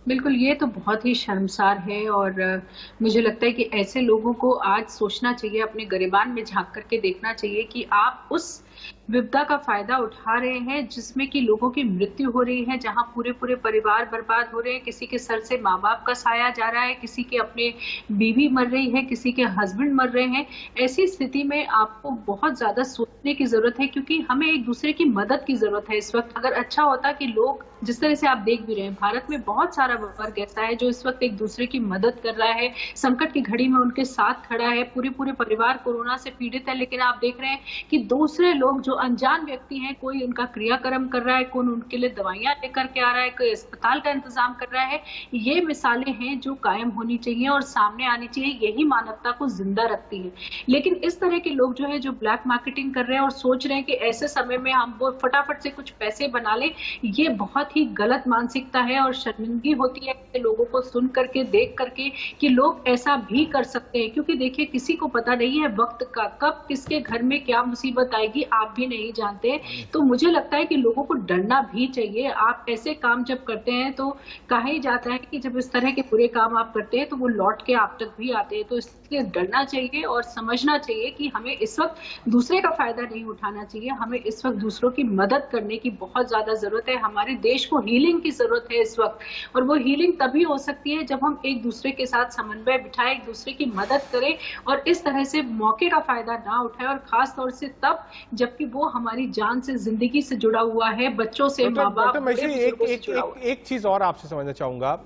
बिल्कुल, ये तो बहुत ही शर्मसार है और मुझे लगता है कि ऐसे लोगों को आज सोचना चाहिए, अपने गिरेबान में झांक करके देखना चाहिए कि आप उस विपदा का फायदा उठा रहे हैं जिसमें कि लोगों की मृत्यु हो रही है, जहां पूरे पूरे परिवार बर्बाद हो रहे हैं, किसी के सर से माँ बाप का साया जा रहा है, किसी के अपने बीवी मर रही है, किसी के हस्बैंड मर रहे हैं। ऐसी स्थिति में आपको बहुत ज्यादा सोचने की जरूरत है, क्योंकि हमें एक दूसरे की मदद की जरूरत है इस वक्त। अगर अच्छा होता कि लोग, जिस तरह से आप देख भी रहे हैं, भारत में बहुत सारा वर्ग ऐसा है जो इस वक्त एक दूसरे की मदद कर रहा है, संकट की घड़ी में उनके साथ खड़ा है, पूरे पूरे परिवार कोरोना से पीड़ित है, लेकिन आप देख रहे हैं कि दूसरे लोग जो अनजान व्यक्ति हैं, कोई उनका क्रियाक्रम कर रहा है, कौन उनके लिए दवाइयां लेकर के आ रहा है, कोई अस्पताल का इंतजाम कर रहा है। ये मिसालें हैं जो कायम होनी चाहिए और सामने आनी चाहिए, यही मानवता को जिंदा रखती है। लेकिन इस तरह के लोग जो है, जो ब्लैक मार्केटिंग कर रहे हैं और सोच रहे हैं कि ऐसे समय में हम वो फटाफट से कुछ पैसे बना लें, ये बहुत ही गलत मानसिकता है और शर्मिंदगी होती है लोगों को सुन करके, देख करके कि लोग ऐसा भी कर सकते हैं। क्योंकि देखिए, किसी को पता नहीं है वक्त का, कब किसके घर में क्या मुसीबत आएगी आप भी नहीं जानते। तो मुझे लगता है कि लोगों को डरना भी चाहिए। आप ऐसे काम जब करते हैं तो कहा ही जाता है कि जब इस तरह के बुरे काम आप करते हैं तो वो लौट के आप तक भी आते हैं। तो इसलिए डरना चाहिए और समझना चाहिए कि हमें इस वक्त दूसरे का फायदा नहीं उठाना चाहिए, हमें इस वक्त दूसरों की मदद करने की बहुत ज्यादा जरूरत है। हमारे देश को हीलिंग की जरूरत है इस वक्त, और वो हीलिंग तभी हो सकती है जब हम एक दूसरे के साथ समन्वय बिठाएं, एक दूसरे की मदद करें और इस तरह से मौके का फायदा ना उठाएं, और खास तौर से तब जबकि वो हमारी जान से, जिंदगी से जुड़ा हुआ है, बच्चों से, माँ बाप। एक चीज और आपसे समझना चाहूंगा।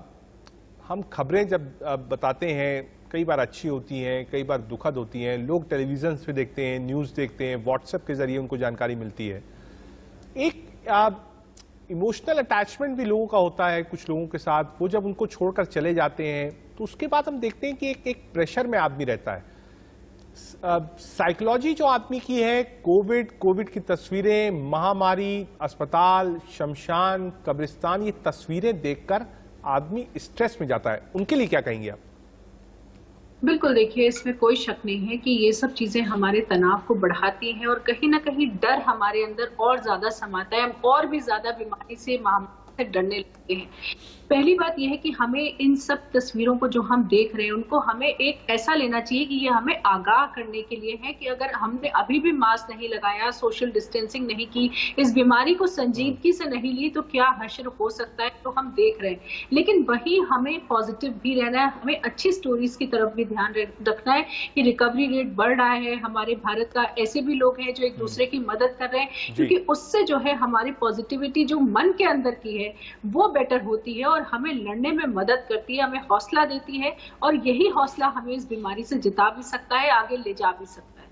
हम खबरें जब बताते हैं, कई बार अच्छी होती हैं, कई बार दुखद होती हैं, लोग टेलीविजन पे देखते हैं, न्यूज़ देखते हैं, व्हाट्सएप के जरिए उनको जानकारी मिलती है। एक इमोशनल अटैचमेंट भी लोगों का होता है कुछ लोगों के साथ। वो जब उनको छोड़कर चले जाते हैं तो उसके बाद हम देखते हैं कि एक प्रेशर में आदमी रहता है। साइकोलॉजी जो आदमी की है, कोविड की तस्वीरें, महामारी, अस्पताल, शमशान, कब्रिस्तान, ये तस्वीरें देखकर आदमी स्ट्रेस में जाता है। उनके लिए क्या कहेंगे आप? बिल्कुल, देखिए, इसमें कोई शक नहीं है कि ये सब चीजें हमारे तनाव को बढ़ाती हैं और कहीं ना कहीं डर हमारे अंदर और ज्यादा समाता है, हम और भी ज्यादा बीमारी से, महामारी से डरने लगते हैं। पहली बात यह है कि हमें इन सब तस्वीरों को जो हम देख रहे हैं उनको हमें एक ऐसा लेना चाहिए कि ये हमें आगाह करने के लिए है कि अगर हमने अभी भी मास्क नहीं लगाया, सोशल डिस्टेंसिंग नहीं की, इस बीमारी को संजीदगी से नहीं ली, तो क्या हश्र हो सकता है, तो हम देख रहे हैं। लेकिन वही हमें पॉजिटिव भी रहना है, हमें अच्छी स्टोरीज की तरफ भी ध्यान रखना है कि रिकवरी रेट बढ़ रहा है हमारे भारत का, ऐसे भी लोग हैं जो एक दूसरे की मदद कर रहे हैं, क्योंकि उससे जो है हमारी पॉजिटिविटी जो मन के अंदर की है वो बेटर होती है और हमें लड़ने में मदद करती है, हमें हौसला देती है, और यही हौसला हमें इस बीमारी से जिता भी सकता है, आगे ले जा भी सकता है।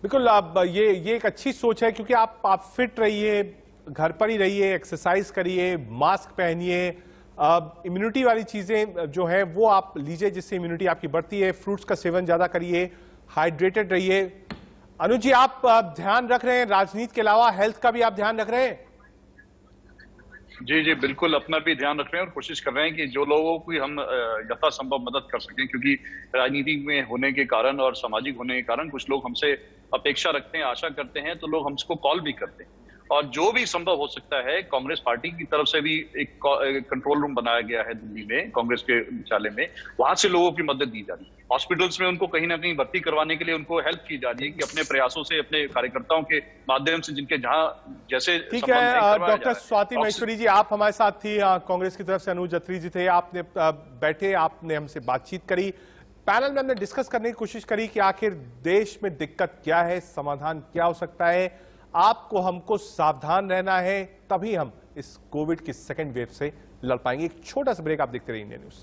बिल्कुल, आप ये एक अच्छी सोच है, क्योंकि आप फिट रहिए, घर पर ही रहिए, एक्सरसाइज करिए, मास्क पहनिए, इम्यूनिटी वाली चीजें जो है वो आप लीजिए जिससे इम्यूनिटी आपकी बढ़ती है, फ्रूट्स का सेवन ज्यादा करिए, हाइड्रेटेड रहिए। अनुज जी, आप ध्यान रख रहे हैं, राजनीति के अलावा हेल्थ का भी आप ध्यान रख रहे हैं? जी जी बिल्कुल, अपना भी ध्यान रख रहे हैं और कोशिश कर रहे हैं कि जो लोगों की हम यथासंभव मदद कर सकें, क्योंकि राजनीति में होने के कारण और सामाजिक होने के कारण कुछ लोग हमसे अपेक्षा रखते हैं, आशा करते हैं, तो लोग हमको कॉल भी करते हैं। और जो भी संभव हो सकता है, कांग्रेस पार्टी की तरफ से भी एक कंट्रोल रूम बनाया गया है दिल्ली में, कांग्रेस के मुख्यालय में, वहां से लोगों की मदद दी जा रही है। हॉस्पिटल्स में उनको कहीं ना कहीं भर्ती करवाने के लिए उनको हेल्प की जा रही है कि अपने प्रयासों से, अपने कार्यकर्ताओं के माध्यम से, जिनके जहां जैसे ठीक है। डॉक्टर स्वाति महेश्वरी जी, आप हमारे साथ थी, कांग्रेस की तरफ से अनुज जत्री जी थे, आपने बैठे, आपने हमसे बातचीत करी, पैनल में हमने डिस्कस करने की कोशिश करी कि आखिर देश में दिक्कत क्या है, समाधान क्या हो सकता है। आपको हमको सावधान रहना है, तभी हम इस कोविड की सेकेंड वेव से लड़ पाएंगे। एक छोटा सा ब्रेक, आप देखते रहिए इंडिया न्यूज।